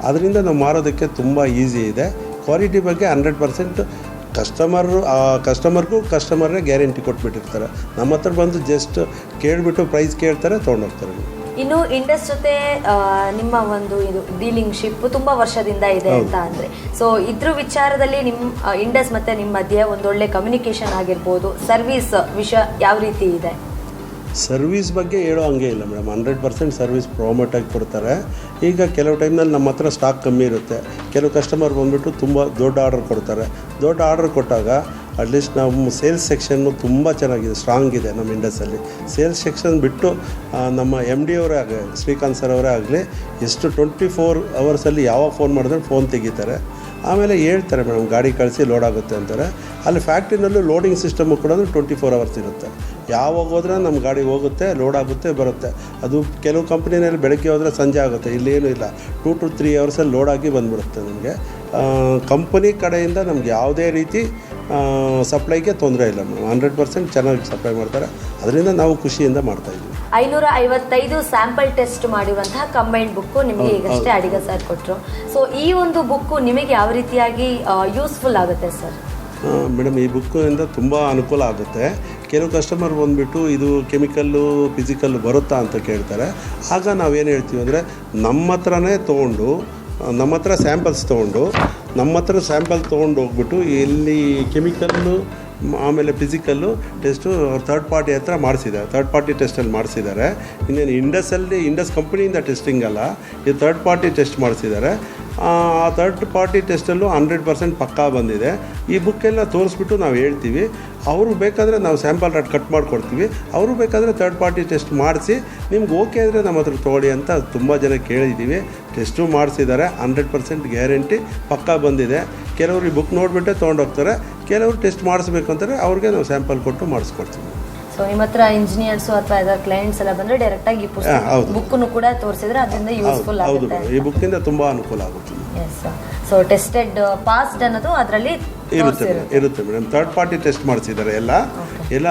ಅದರಿಂದ ನಾವು ಮಾರೋದಕ್ಕೆ ತುಂಬ ಈಸಿ ಇದೆ. ಕ್ವಾಲಿಟಿ ಬಗ್ಗೆ 100% ಕಸ್ಟಮರ್ನೇ ಗ್ಯಾರಂಟಿ ಕೊಟ್ಬಿಟ್ಟಿರ್ತಾರೆ. ನಮ್ಮ ಹತ್ರ ಬಂದು ಜಸ್ಟ್ ಕೇಳಿಬಿಟ್ಟು ಪ್ರೈಸ್ ಕೇಳ್ತಾರೆ, ತೊಗೊಂಡೋಗ್ತಾರೆ. ಇನ್ನು ಇಂಡಸ್ ಜೊತೆ ನಿಮ್ಮ ಒಂದು ಇದು ಡೀಲಿಂಗ್ಶಿಪ್ ತುಂಬ ವರ್ಷದಿಂದ ಇದೆ ಅಂತ ಅಂದರೆ, ಸೊ ಇದ್ರ ವಿಚಾರದಲ್ಲಿ ನಿಮ್ಮ ಇಂಡಸ್ ಮತ್ತು ನಿಮ್ಮ ಮಧ್ಯೆ ಒಂದೊಳ್ಳೆ ಕಮ್ಯುನಿಕೇಷನ್ ಆಗಿರ್ಬೋದು, ಸರ್ವಿಸ್ ವಿಷಯ ಯಾವ ರೀತಿ ಇದೆ? ಸರ್ವಿಸ್ ಬಗ್ಗೆ ಹೇಳೋ ಹಂಗೆ ಇಲ್ಲ ಮೇಡಮ್. 100% ಸರ್ವಿಸ್ ಪ್ರಾಮೋಟಾಗಿ ಕೊಡ್ತಾರೆ. ಈಗ ಕೆಲವು ಟೈಮ್ನಲ್ಲಿ ನಮ್ಮ ಹತ್ರ ಸ್ಟಾಕ್ ಕಮ್ಮಿ ಇರುತ್ತೆ. ಕೆಲವು ಕಸ್ಟಮರ್ ಬಂದುಬಿಟ್ಟು ತುಂಬ ದೊಡ್ಡ ಆರ್ಡರ್ ಕೊಡ್ತಾರೆ. ದೊಡ್ಡ ಆರ್ಡರ್ ಕೊಟ್ಟಾಗ ಅಟ್ಲೀಸ್ಟ್ ನಮ್ಮ ಸೇಲ್ಸ್ ಸೆಕ್ಷನ್ನು ತುಂಬ ಚೆನ್ನಾಗಿದೆ, ಸ್ಟ್ರಾಂಗ್ ಇದೆ ನಮ್ಮ ಇಂಡಸ್ಸಲ್ಲಿ. ಸೇಲ್ಸ್ ಸೆಕ್ಷನ್ ಬಿಟ್ಟು ನಮ್ಮ MD ಅವರೇ ಆಗಲಿ, ಶ್ರೀಕಾಂತ್ ಸರ್ ಅವರೇ ಆಗಲಿ, ಎಷ್ಟು 24 ಅವರ್ಸಲ್ಲಿ ಯಾವಾಗ ಫೋನ್ ಮಾಡಿದ್ರೆ ಫೋನ್ ತೆಗಿತಾರೆ. ಆಮೇಲೆ ಹೇಳ್ತಾರೆ ಮೇಡಮ್ ಗಾಡಿ ಕಳಿಸಿ ಲೋಡ್ ಆಗುತ್ತೆ ಅಂತಾರೆ. ಅಲ್ಲಿ ಫ್ಯಾಕ್ಟ್ರಿನಲ್ಲೂ ಲೋಡಿಂಗ್ ಸಿಸ್ಟಮು ಕೂಡ 24 ಅವರ್ಸ್ ಇರುತ್ತೆ. ಯಾವಾಗ ಹೋದ್ರೆ ನಮ್ಮ ಗಾಡಿ ಹೋಗುತ್ತೆ, ಲೋಡ್ ಆಗುತ್ತೆ, ಬರುತ್ತೆ. ಅದು ಕೆಲವು ಕಂಪ್ನಿನಲ್ಲಿ ಬೆಳಗ್ಗೆ ಹೋದರೆ ಸಂಜೆ ಆಗುತ್ತೆ. ಇಲ್ಲೇನೂ ಇಲ್ಲ, 2 to 3 ಅವರ್ಸಲ್ಲಿ ಲೋಡ್ ಆಗಿ ಬಂದುಬಿಡುತ್ತೆ ನಮಗೆ. ಕಂಪನಿ ಕಡೆಯಿಂದ ನಮ್ಗೆ ಯಾವುದೇ ರೀತಿ ಸಪ್ಲೈಗೆ ತೊಂದರೆ ಇಲ್ಲ ಮೇಡಮ್. 100% ಚೆನ್ನಾಗಿ ಸಪ್ಲೈ ಮಾಡ್ತಾರೆ. ಅದರಿಂದ ನಾವು ಖುಷಿಯಿಂದ ಮಾಡ್ತಾಯಿದ್ದೀವಿ. 555 ಸ್ಯಾಂಪಲ್ ಟೆಸ್ಟ್ ಮಾಡಿರುವಂತಹ ಕಂಬೈನ್ಡ್ ಬುಕ್ಕು ನಿಮಗೆ ಈಗಷ್ಟೇ ಅಡಿಗ ಸರ್ ಕೊಟ್ಟರು. ಸೊ ಈ ಒಂದು ಬುಕ್ಕು ನಿಮಗೆ ಯಾವ ರೀತಿಯಾಗಿ ಯೂಸ್ಫುಲ್ ಆಗುತ್ತೆ ಸರ್? ಮೇಡಮ್, ಈ ಬುಕ್ಕಿಂದ ತುಂಬ ಅನುಕೂಲ ಆಗುತ್ತೆ. ಕೆಲವು ಕಸ್ಟಮರ್ ಬಂದುಬಿಟ್ಟು ಇದು ಕೆಮಿಕಲ್ಲು ಫಿಸಿಕಲ್ಲು ಬರುತ್ತಾ ಅಂತ ಕೇಳ್ತಾರೆ. ಆಗ ನಾವೇನು ಹೇಳ್ತೀವಿ ಅಂದರೆ ನಮ್ಮ ಹತ್ರನೇ ತೊಗೊಂಡು, ನಮ್ಮ ಹತ್ರ ಸ್ಯಾಂಪಲ್ಸ್ ತೊಗೊಂಡು, ನಮ್ಮ ಹತ್ರ ಸ್ಯಾಂಪಲ್ ತೊಗೊಂಡು ಹೋಗ್ಬಿಟ್ಟು ಎಲ್ಲಿ ಕೆಮಿಕಲ್ಲು ಆಮೇಲೆ ಫಿಸಿಕಲ್ಲು ಟೆಸ್ಟು ಥರ್ಡ್ ಪಾರ್ಟಿ ಹತ್ರ ಮಾಡಿಸಿದ್ದಾರೆ. ಥರ್ಡ್ ಪಾರ್ಟಿ ಟೆಸ್ಟಲ್ಲಿ ಮಾಡಿಸಿದ್ದಾರೆ. ಇನ್ನೇನು ಇಂಡಸ್ ಕಂಪ್ನಿಯಿಂದ ಟೆಸ್ಟಿಂಗ್ ಅಲ್ಲ, ಈ ಥರ್ಡ್ ಪಾರ್ಟಿ ಟೆಸ್ಟ್ ಮಾಡಿಸಿದ್ದಾರೆ. ಆ ಥರ್ಡ್ ಪಾರ್ಟಿ ಟೆಸ್ಟಲ್ಲೂ 100% ಪಕ್ಕಾ ಬಂದಿದೆ. ಈ ಬುಕ್ಕೆಲ್ಲ ತೋರಿಸ್ಬಿಟ್ಟು ನಾವು ಹೇಳ್ತೀವಿ. ಅವರು ಬೇಕಾದರೆ ನಾವು ಸ್ಯಾಂಪಲ್ ಕಟ್ ಮಾಡಿಕೊಡ್ತೀವಿ. ಅವರು ಬೇಕಾದರೆ ಥರ್ಡ್ ಪಾರ್ಟಿ ಟೆಸ್ಟ್ ಮಾಡಿಸಿ ನಿಮ್ಗೆ ಓಕೆ ಅಂದರೆ ನಮ್ಮ ಹತ್ರ ತೊಗೊಳ್ಳಿ ಅಂತ ತುಂಬ ಜನ ಕೇಳಿದ್ದೀವಿ. ಟೆಸ್ಟು ಮಾಡಿಸಿದ್ದಾರೆ. 100% ಗ್ಯಾರಂಟಿ ಪಕ್ಕಾ ಬಂದಿದೆ. ಕೆಲವರು ಈ ಬುಕ್ ನೋಡಿಬಿಟ್ಟೆ ತೊಗೊಂಡೋಗ್ತಾರೆ. ಕೆಲವರು ಟೆಸ್ಟ್ ಮಾಡಿಸ್ಬೇಕು ಅಂತಾರೆ, ಅವ್ರಿಗೆ ನಾವು ಸ್ಯಾಂಪಲ್ ಕೊಟ್ಟು ಮಾಡಿಸ್ಕೊಡ್ತೀವಿ. ಸೊ ನಿಮ್ಮ ಹತ್ರ ಇಂಜಿನಿಯರ್ಸು ಅಥವಾ ಅದರ ಕ್ಲೈಂಟ್ಸ್ ಎಲ್ಲ ಬಂದರೆ ಡೈರೆಕ್ಟಾಗಿ ಈ ಬುಕ್ಕನ್ನು ಕೂಡ ತೋರಿಸಿದ್ರೆ ಅದರಿಂದ ಯೂಸ್ಫುಲ್ ಆಗುತ್ತೆ. ಈ ಬುಕ್ಕಿಂದ ತುಂಬ ಅನುಕೂಲ ಆಗುತ್ತೆ. ಎಸ್. ಸೊ ಟೆಸ್ಟೆಡ್ ಪಾಸ್ಡ್ ಅನ್ನೋದು ಅದರಲ್ಲಿ ಇರುತ್ತೆ ಮೇಡಮ್. ಥರ್ಡ್ ಪಾರ್ಟಿ ಟೆಸ್ಟ್ ಮಾಡಿಸಿದ್ದಾರೆ. ಎಲ್ಲ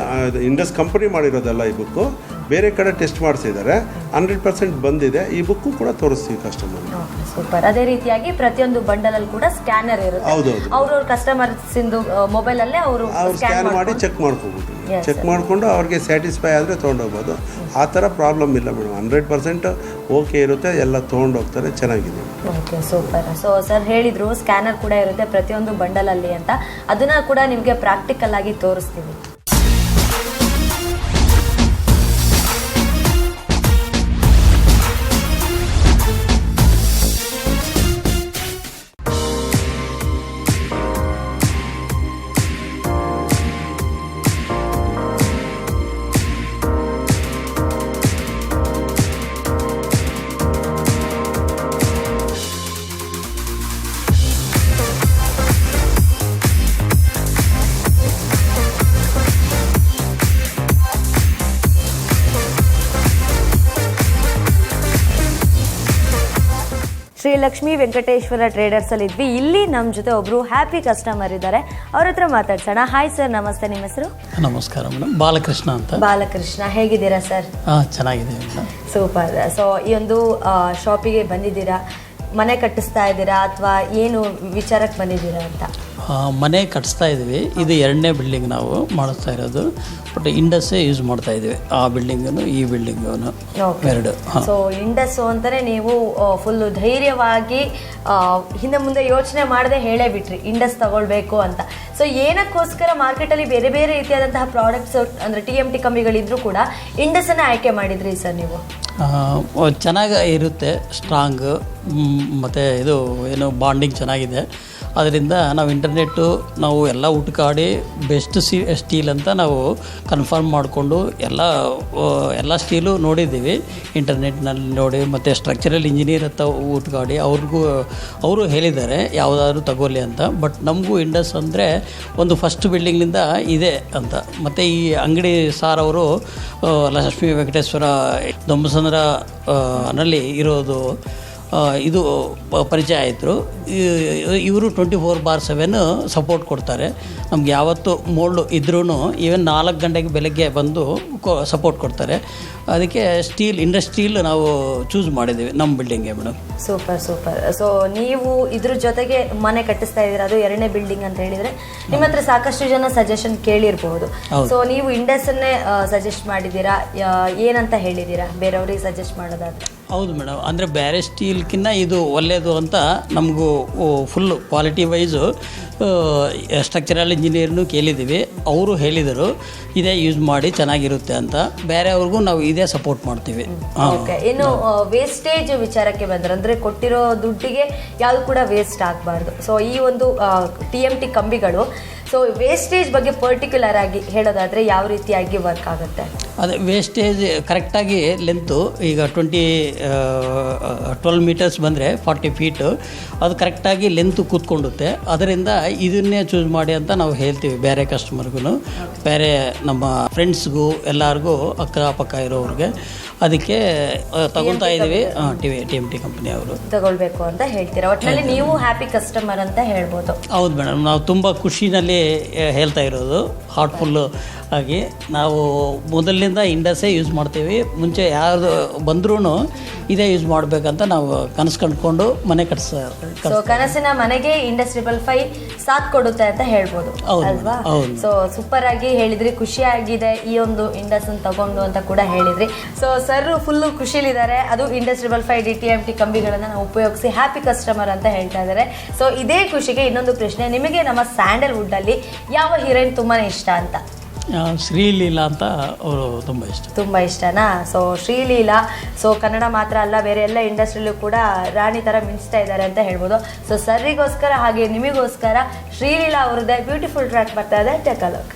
ಇಂಡಸ್ ಕಂಪನಿ ಮಾಡಿರೋದಲ್ಲ ಈ ಬುಕ್ಕು. ಬೇರೆ ಕಡೆ ಟೆಸ್ಟ್ ಮಾಡಿಸಿದ್ದಾರೆ. 100% ಬಂದಿದೆ. ಈ ಬುಕ್ಕು ಕೂಡ ತೋರಿಸ್ತೀವಿ ಕಸ್ಟಮರ್. ಸೂಪರ್. ಅದೇ ರೀತಿಯಾಗಿ ಪ್ರತಿಯೊಂದು ಬಂಡಲಲ್ಲಿ ಕೂಡ ಸ್ಕ್ಯಾನರ್ ಇರುತ್ತೆ. ಅವ್ರವ್ರ ಕಸ್ಟಮರ್ಸ್ ಇಂದು ಮೊಬೈಲಲ್ಲೇ ಅವರು ಸ್ಕ್ಯಾನ್ ಮಾಡಿ ಚೆಕ್ ಮಾಡ್ಕೋಬೋದು. ಚೆಕ್ ಮಾಡಿಕೊಂಡು ಅವ್ರಿಗೆ ಸ್ಯಾಟಿಸ್ಫೈ ಆದರೆ ತೊಗೊಂಡೋಗ್ಬೋದು. ಆ ಥರ ಪ್ರಾಬ್ಲಮ್ ಇಲ್ಲ ಮೇಡಮ್. 100% ಓಕೆ ಇರುತ್ತೆ. ಎಲ್ಲ ತೊಗೊಂಡೋಗ್ತಾರೆ. ಚೆನ್ನಾಗಿದೆ. Okay, super. ಸೊ ಸರ್ ಹೇಳಿದರು ಸ್ಕ್ಯಾನರ್ ಕೂಡ ಇರುತ್ತೆ ಪ್ರತಿಯೊಂದು ಬಂಡಲಲ್ಲಿ ಅಂತ. ಅದನ್ನು ಕೂಡ ನಿಮಗೆ ಪ್ರಾಕ್ಟಿಕಲ್ ಆಗಿ ತೋರಿಸ್ತೀವಿ. ಶ್ರೀ ಲಕ್ಷ್ಮೀ ವೆಂಕಟೇಶ್ವರ ಟ್ರೇಡರ್ಸ್ ಅಲ್ಲಿ ಇದ್ವಿ. ಇಲ್ಲಿ ನಮ್ಮ ಜೊತೆ ಒಬ್ರು ಹ್ಯಾಪಿ ಕಸ್ಟಮರ್ ಇದ್ದಾರೆ. ಅವ್ರ ಹತ್ರ ಮಾತಾಡ್ಸೋಣ. ಹಾಯ್ ಸರ್, ನಮಸ್ತೆ. ನಿಮ್ಮ ಹೆಸರು? ನಮಸ್ಕಾರ ಮೇಡಮ್, ಬಾಲಕೃಷ್ಣ ಅಂತ. ಬಾಲಕೃಷ್ಣ, ಹೇಗಿದ್ದೀರಾ ಸರ್? ಚೆನ್ನಾಗಿದೆ ಮೇಡಮ್. ಸೂಪರ್. ಸೊ ಈ ಒಂದು ಶಾಪಿಗೆ ಬಂದಿದ್ದೀರಾ, ಮನೆ ಕಟ್ಟಿಸ್ತಾ ಇದ್ದೀರಾ ಅಥವಾ ಏನು ವಿಚಾರಕ್ಕೆ ಬಂದಿದ್ದೀರಾ ಅಂತ? ಮನೆ ಕಟ್ಟಿಸ್ತಾ ಇದ್ದೀವಿ. ಇದು 2ನೇ ಬಿಲ್ಡಿಂಗ್ ನಾವು ಮಾಡಿಸ್ತಾ ಇರೋದು. ಬಟ್ ಇಂಡಸ್ಸೇ ಯೂಸ್ ಮಾಡ್ತಾ ಇದ್ದೀವಿ. ಆ ಬಿಲ್ಡಿಂಗನ್ನು ಈ ಬಿಲ್ಡಿಂಗನ್ನು ಎರಡು. ಸೊ ಇಂಡಸ್ ಅಂತಾನೆ ನೀವು ಫುಲ್ಲು ಧೈರ್ಯವಾಗಿ ಹಿಂದೆ ಮುಂದೆ ಯೋಚನೆ ಮಾಡದೆ ಹೇಳೇ ಬಿಟ್ರಿ ಇಂಡಸ್ ತಗೊಳ್ಬೇಕು ಅಂತ. ಸೊ ಏನಕ್ಕೋಸ್ಕರ ಮಾರ್ಕೆಟಲ್ಲಿ ಬೇರೆ ಬೇರೆ ರೀತಿಯಾದಂತಹ ಪ್ರಾಡಕ್ಟ್ಸ್ ಅಂದರೆ TMT ಕಂಪನಿಗಳಿದ್ರೂ ಕೂಡ ಇಂಡಸ್ಸನ್ನು ಆಯ್ಕೆ ಮಾಡಿದ್ರಿ ಸರ್ ನೀವು? ಚೆನ್ನಾಗಿ ಇರುತ್ತೆ, ಸ್ಟ್ರಾಂಗ್, ಮತ್ತು ಇದು ಏನು ಬಾಂಡಿಂಗ್ ಚೆನ್ನಾಗಿದೆ. ಅದರಿಂದ ನಾವು ಇಂಟರ್ನೆಟ್ಟು ನಾವು ಎಲ್ಲ ಹುಡುಕಾಡಿ ಬೆಸ್ಟ್ ಸ್ಟೀಲ್ ಅಂತ ನಾವು ಕನ್ಫರ್ಮ್ ಮಾಡಿಕೊಂಡು ಎಲ್ಲ ಸ್ಟೀಲು ನೋಡಿದ್ದೀವಿ ಇಂಟರ್ನೆಟ್ನಲ್ಲಿ ನೋಡಿ, ಮತ್ತು ಸ್ಟ್ರಕ್ಚರಲ್ ಇಂಜಿನಿಯರ್ ಅಂತ ಹುಡುಕಾಡಿ ಅವರು ಹೇಳಿದ್ದಾರೆ ಯಾವುದಾದ್ರೂ ತಗೋಲಿ ಅಂತ. ಬಟ್ ನಮಗೂ ಇಂಡಸ್ ಅಂದರೆ ಒಂದು ಫಸ್ಟ್ ಬಿಲ್ಡಿಂಗ್ನಿಂದ ಇದೆ ಅಂತ. ಮತ್ತು ಈ ಅಂಗಡಿ ಸಾರ್ ಅವರು ಲಕ್ಷ್ಮೀ ವೆಂಕಟೇಶ್ವರ ದೊಂಬಸಂದ್ರ ನಲ್ಲಿ ಇರೋದು ಇದು ಪರಿಚಯ ಆಯಿತು. ಇವರು 24/7 ಸಪೋರ್ಟ್ ಕೊಡ್ತಾರೆ ನಮ್ಗೆ. ಯಾವತ್ತು ಮೋಲ್ಡ್ ಇದ್ರೂ ಈವನ್ 4 ಗಂಟೆಗೆ ಬೆಳಗ್ಗೆ ಬಂದು ಸಪೋರ್ಟ್ ಕೊಡ್ತಾರೆ. ಅದಕ್ಕೆ ಇಂಡಸ್ಟ್ರೀಲ್ ನಾವು ಚೂಸ್ ಮಾಡಿದ್ದೀವಿ ನಮ್ಮ ಬಿಲ್ಡಿಂಗ್ಗೆ ಮೇಡಮ್. ಸೂಪರ್. ಸೊ ನೀವು ಇದ್ರ ಜೊತೆಗೆ ಮನೆ ಕಟ್ಟಿಸ್ತಾ ಇದ್ದೀರಾ, ಅದು 2ನೇ ಬಿಲ್ಡಿಂಗ್ ಅಂತ ಹೇಳಿದ್ರೆ ನಿಮ್ಮ ಹತ್ರ ಸಾಕಷ್ಟು ಜನ ಸಜೆಷನ್ ಕೇಳಿರ್ಬಹುದು. ಸೊ ನೀವು ಇಂಡಸ್ಸನ್ನೇ ಸಜೆಸ್ಟ್ ಮಾಡಿದ್ದೀರಾ, ಏನಂತ ಹೇಳಿದ್ದೀರಾ ಬೇರೆಯವ್ರಿಗೆ ಸಜೆಸ್ಟ್ ಮಾಡೋದಾದ್ರೆ? ಹೌದು ಮೇಡಮ್, ಅಂದರೆ ಬೇರೆ ಸ್ಟೀಲ್ಕಿನ್ನ ಇದು ಒಳ್ಳೆಯದು ಅಂತ ನಮಗೂ ಫುಲ್ ಕ್ವಾಲಿಟಿ ವೈಸು ಸ್ಟ್ರಕ್ಚರಲ್ ಇಂಜಿನಿಯರ್ನು ಕೇಳಿದ್ದೀವಿ. ಅವರು ಹೇಳಿದರು ಇದೇ ಯೂಸ್ ಮಾಡಿ ಚೆನ್ನಾಗಿರುತ್ತೆ ಅಂತ. ಬೇರೆಯವ್ರಿಗೂ ನಾವು ಇದೇ ಸಪೋರ್ಟ್ ಮಾಡ್ತೀವಿ. ಓಕೆ. ಇನ್ನು ವೇಸ್ಟೇಜ್ ವಿಚಾರಕ್ಕೆ ಬಂದ್ರೆ, ಅಂದರೆ ಕೊಟ್ಟಿರೋ ದುಡ್ಡಿಗೆ ಯಾವುದು ಕೂಡ ವೇಸ್ಟ್ ಆಗಬಾರ್ದು. ಸೊ ಈ ಒಂದು TMT ಕಂಬಿಗಳು, ಸೊ ವೇಸ್ಟೇಜ್ ಬಗ್ಗೆ ಪರ್ಟಿಕ್ಯುಲರ್ ಆಗಿ ಹೇಳೋದಾದರೆ ಯಾವ ರೀತಿಯಾಗಿ ವರ್ಕ್ ಆಗುತ್ತೆ? ಅದೇ ವೇಸ್ಟೇಜ್ ಕರೆಕ್ಟಾಗಿ ಲೆಂತು ಈಗ 12 ಮೀಟರ್ಸ್ ಬಂದರೆ 40 ಫೀಟು ಅದು ಕರೆಕ್ಟಾಗಿ ಲೆಂತು ಕೂತ್ಕೊಂಡುತ್ತೆ. ಅದರಿಂದ ಇದನ್ನೇ ಚೂಸ್ ಮಾಡಿ ಅಂತ ನಾವು ಹೇಳ್ತೀವಿ ಬೇರೆ ಕಸ್ಟಮರ್ಗೂ, ಬೇರೆ ನಮ್ಮ ಫ್ರೆಂಡ್ಸ್ಗೂ, ಎಲ್ಲರಿಗೂ ಅಕ್ಕಪಕ್ಕ ಇರೋವ್ರಿಗೆ. ಅದಕ್ಕೆ ತಗೊಳ್ತಾ ಇದ್ದೀವಿ. TMT ಕಂಪ್ನಿ ಅವರು ತಗೊಳ್ಬೇಕು ಅಂತ ಹೇಳ್ತೀರಾ. ಒಟ್ಟಿನಲ್ಲಿ ನೀವು ಹ್ಯಾಪಿ ಕಸ್ಟಮರ್ ಅಂತ ಹೇಳ್ಬೋದು. ಹೌದು ಮೇಡಮ್, ನಾವು ತುಂಬ ಖುಷಿನಲ್ಲಿ ಹೇಳ್ತಾ ಇರೋದು. ಹಾರ್ಟ್ಫುಲ್ಲು ಆಗಿ ನಾವು ಮೊದಲಿನಿಂದ ಇಂಡಸ್ಸೇ ಯೂಸ್ ಮಾಡ್ತೀವಿ. ಮುಂಚೆ ಯಾರು ಬಂದ್ರೂ ಇದೇ ಯೂಸ್ ಮಾಡಬೇಕಂತ ನಾವು ಕನಸು ಕಂಡುಕೊಂಡು ಮನೆ ಸೊ ಕನಸಿನ ಮನೆಗೆ ಇಂಡಸ್ 555 ಸಾಥ್ ಕೊಡುತ್ತೆ ಅಂತ ಹೇಳ್ಬೋದು ಅಲ್ವಾ? ಸೊ ಸೂಪರ್ ಆಗಿ ಹೇಳಿದ್ರಿ, ಖುಷಿಯಾಗಿದೆ ಈ ಒಂದು ಇಂಡಸ್ ತಗೊಂಡು ಅಂತ ಕೂಡ ಹೇಳಿದ್ರಿ. ಸೊ ಸರ್ ಫುಲ್ಲು ಖುಷಿಲಿದ್ದಾರೆ. ಅದು ಇಂಡಸ್ 555 TMT ಕಂಬಿಗಳನ್ನು ನಾವು ಉಪಯೋಗಿಸಿ ಹ್ಯಾಪಿ ಕಸ್ಟಮರ್ ಅಂತ ಹೇಳ್ತಾ ಇದ್ದಾರೆ. ಸೊ ಇದೇ ಖುಷಿಗೆ ಇನ್ನೊಂದು ಪ್ರಶ್ನೆ, ನಿಮಗೆ ನಮ್ಮ ಸ್ಯಾಂಡಲ್ವುಡ್ ಅಲ್ಲಿ ಯಾವ ಹೀರೋಯಿನ್ ತುಂಬಾ ಇಷ್ಟ ಅಂತ? ಶ್ರೀಲೀಲಾ ಅಂತ ಅವರು ತುಂಬ ಇಷ್ಟನಾ? ಸೊ ಶ್ರೀಲೀಲಾ, ಸೊ ಕನ್ನಡ ಮಾತ್ರ ಅಲ್ಲ ಬೇರೆ ಎಲ್ಲ ಇಂಡಸ್ಟ್ರಿಯಲ್ಲೂ ಕೂಡ ರಾಣಿ ಥರ ಮಿಂಚ್ತಾ ಇದ್ದಾರೆ ಅಂತ ಹೇಳ್ಬೋದು. ಸೊ ಸರ್ರಿಗೋಸ್ಕರ ಹಾಗೆ ನಿಮಗೋಸ್ಕರ ಶ್ರೀಲೀಲಾ ಅವ್ರದ್ದೇ ಬ್ಯೂಟಿಫುಲ್ ಟ್ರ್ಯಾಕ್ ಬರ್ತಾ ಇದೆ, ಟೇಕ್ ಅ ಲುಕ್.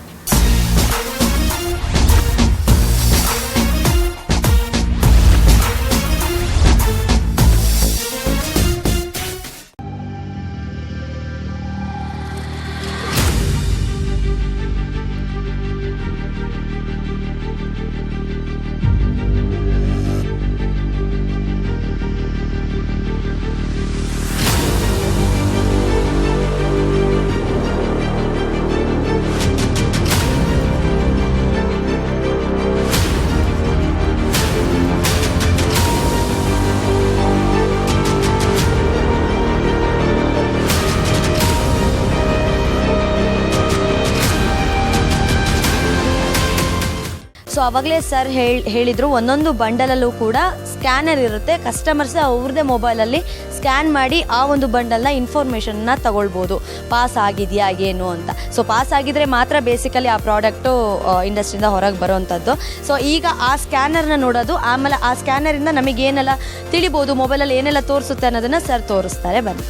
ಸೊ ಆವಾಗಲೇ ಸರ್ ಹೇಳಿದರು ಒಂದೊಂದು ಬಂಡಲಲ್ಲೂ ಕೂಡ ಸ್ಕ್ಯಾನರ್ ಇರುತ್ತೆ. ಕಸ್ಟಮರ್ಸ್ ಅವ್ರದ್ದೇ ಮೊಬೈಲಲ್ಲಿ ಸ್ಕ್ಯಾನ್ ಮಾಡಿ ಆ ಒಂದು ಬಂಡಲ್ನ ಇನ್ಫಾರ್ಮೇಷನ್ನ ತಗೊಳ್ಬೋದು, ಪಾಸ್ ಆಗಿದೆಯಾ ಏನು ಅಂತ. ಸೊ ಪಾಸ್ ಆಗಿದ್ರೆ ಮಾತ್ರ ಬೇಸಿಕಲಿ ಆ ಪ್ರಾಡಕ್ಟು ಇಂಡಸ್ಟ್ರಿಯಿಂದ ಹೊರಗೆ ಬರೋವಂಥದ್ದು. ಸೊ ಈಗ ಆ ಸ್ಕ್ಯಾನರ್ನ ನೋಡೋದು, ಆಮೇಲೆ ಆ ಸ್ಕ್ಯಾನರಿಂದ ನಮಗೇನೆಲ್ಲ ತಿಳಿಬೋದು, ಮೊಬೈಲಲ್ಲಿ ಏನೆಲ್ಲ ತೋರಿಸುತ್ತೆ ಅನ್ನೋದನ್ನು ಸರ್ ತೋರಿಸ್ತಾರೆ. ಬನ್ನಿ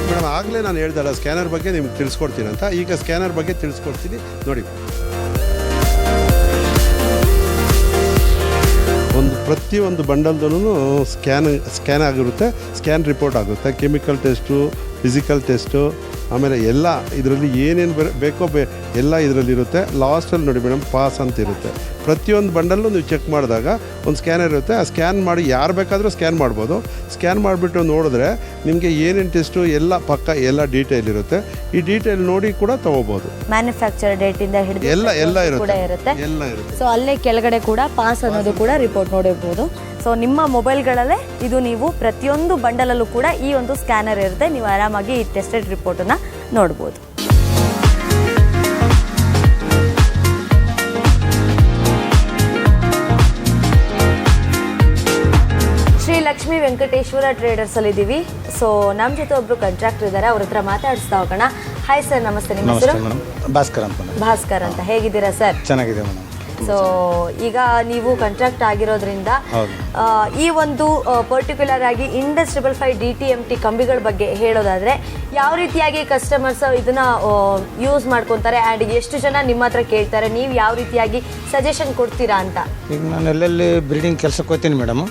ಮೇಡಮ್. ಆಗಲೇ ನಾನು ಹೇಳ್ದಲ್ಲ ಸ್ಕ್ಯಾನರ್ ಬಗ್ಗೆ ನಿಮ್ಗೆ ತಿಳಿಸ್ಕೊಡ್ತೀನಿ ಅಂತ, ಈಗ ಸ್ಕ್ಯಾನರ್ ಬಗ್ಗೆ ತಿಳಿಸ್ಕೊಡ್ತೀನಿ ನೋಡಿ. ಪ್ರತಿಯೊಂದು ಬಂಡಲ್ದೂ ಸ್ಕ್ಯಾನ್ ಆಗಿರುತ್ತೆ, ಸ್ಕ್ಯಾನ್ ರಿಪೋರ್ಟ್ ಆಗುತ್ತೆ. ಕೆಮಿಕಲ್ ಟೆಸ್ಟು, ಫಿಸಿಕಲ್ ಟೆಸ್ಟು, ಆಮೇಲೆ ಎಲ್ಲ ಇದರಲ್ಲಿ ಏನೇನು ಬೇಕೋ ಎಲ್ಲ ಇದರಲ್ಲಿರುತ್ತೆ. ಲಾಸ್ಟಲ್ಲಿ ನೋಡಿ ಮೇಡಮ್ ಪಾಸ್ ಅಂತ ಇರುತ್ತೆ. ಪ್ರತಿಯೊಂದು ಬಂಡಲ್ಲು ನೀವು ಚೆಕ್ ಮಾಡಿದಾಗ ಒಂದು ಸ್ಕ್ಯಾನರ್ ಇರುತ್ತೆ. ಆ ಸ್ಕ್ಯಾನ್ ಮಾಡಿ ಯಾರು ಬೇಕಾದರೂ ಸ್ಕ್ಯಾನ್ ಮಾಡ್ಬೋದು. ಸ್ಕ್ಯಾನ್ ಮಾಡಿಬಿಟ್ಟು ನೋಡಿದ್ರೆ ನಿಮಗೆ ಏನೇನು ಟೆಸ್ಟು ಎಲ್ಲ ಪಕ್ಕ ಎಲ್ಲ ಡೀಟೇಲ್ ಇರುತ್ತೆ. ಈ ಡೀಟೇಲ್ ನೋಡಿ ಕೂಡ ತೊಗೋಬೋದು. ಮ್ಯಾನುಫ್ಯಾಕ್ಚರ್ ಡೇಟಿಂದ ಹಿಡಿದು ಎಲ್ಲ ಇರುತ್ತೆ. ಎಲ್ಲ ಇರುತ್ತೆ. ಸೊ ಅಲ್ಲೇ ಕೆಳಗಡೆ ಕೂಡ ಪಾಸ್ ಅನ್ನೋದು ಕೂಡ ರಿಪೋರ್ಟ್ ನೋಡಿರ್ಬೋದು. ಸೊ ನಿಮ್ಮ ಮೊಬೈಲ್ಗಳಲ್ಲೇ ಇದು ನೀವು ಪ್ರತಿಯೊಂದು ಬಂಡಲಲ್ಲೂ ಕೂಡ ಈ ಒಂದು ಸ್ಕ್ಯಾನರ್ ಇರುತ್ತೆ. ನೀವು ಆರಾಮಾಗಿ ಈ ಟೆಸ್ಟೆಡ್ ರಿಪೋರ್ಟನ್ನು ನೋಡ್ಬೋದು. ಶ್ರೀ ಲಕ್ಷ್ಮೀ ವೆಂಕಟೇಶ್ವರ ಟ್ರೇಡರ್ಸಲ್ಲಿ ಇದ್ದೀವಿ. ಸೊ ನಮ್ಮ ಜೊತೆ ಒಬ್ಬರು ಕಾಂಟ್ರಾಕ್ಟರ್ ಇದ್ದಾರೆ, ಅವ್ರ ಹತ್ರ ಮಾತಾಡಿಸ್ತಾ ಹೋಗೋಣ. ಹಾಯ್ ಸರ್, ನಮಸ್ತೆ. ನಿಮ್ಮ ಹೆಸರು? ಭಾಸ್ಕರ್ ಅಂತ. ಭಾಸ್ಕರ್ ಅಂತ. ಹೇಗಿದ್ದೀರಾ ಸರ್? ಚೆನ್ನಾಗಿದೆ ಮೇಡಮ್. ಸೊ ಈಗ ನೀವು ಕಾಂಟ್ರಾಕ್ಟ್ ಆಗಿರೋದ್ರಿಂದ ಹೌದು. ಈ ಒಂದು ಪರ್ಟಿಕ್ಯುಲರ್ ಆಗಿ ಇಂಡಸ್ಟ್ರಿಯಲ್ 5 DTMT ಕಂಬಿಗಳ ಬಗ್ಗೆ ಹೇಳೋದಾದ್ರೆ ಯಾವ ರೀತಿಯಾಗಿ ಕಸ್ಟಮರ್ಸ್ ಇದನ್ನ ಯೂಸ್ ಮಾಡ್ಕೊತಾರೆ ಆ್ಯಂಡ್ ಎಷ್ಟು ಜನ ನಿಮ್ಮ ಹತ್ರ ಕೇಳ್ತಾರೆ, ನೀವು ಯಾವ ರೀತಿಯಾಗಿ ಸಜೆಷನ್ ಕೊಡ್ತೀರಾ ಅಂತ? ಈಗ ನಾನು ಎಲ್ಲೆಲ್ಲಿ ಬ್ರೀಡಿಂಗ್ ಕೆಲಸಕ್ಕೆ ಹೋಗ್ತೀನಿ ಮೇಡಮ್,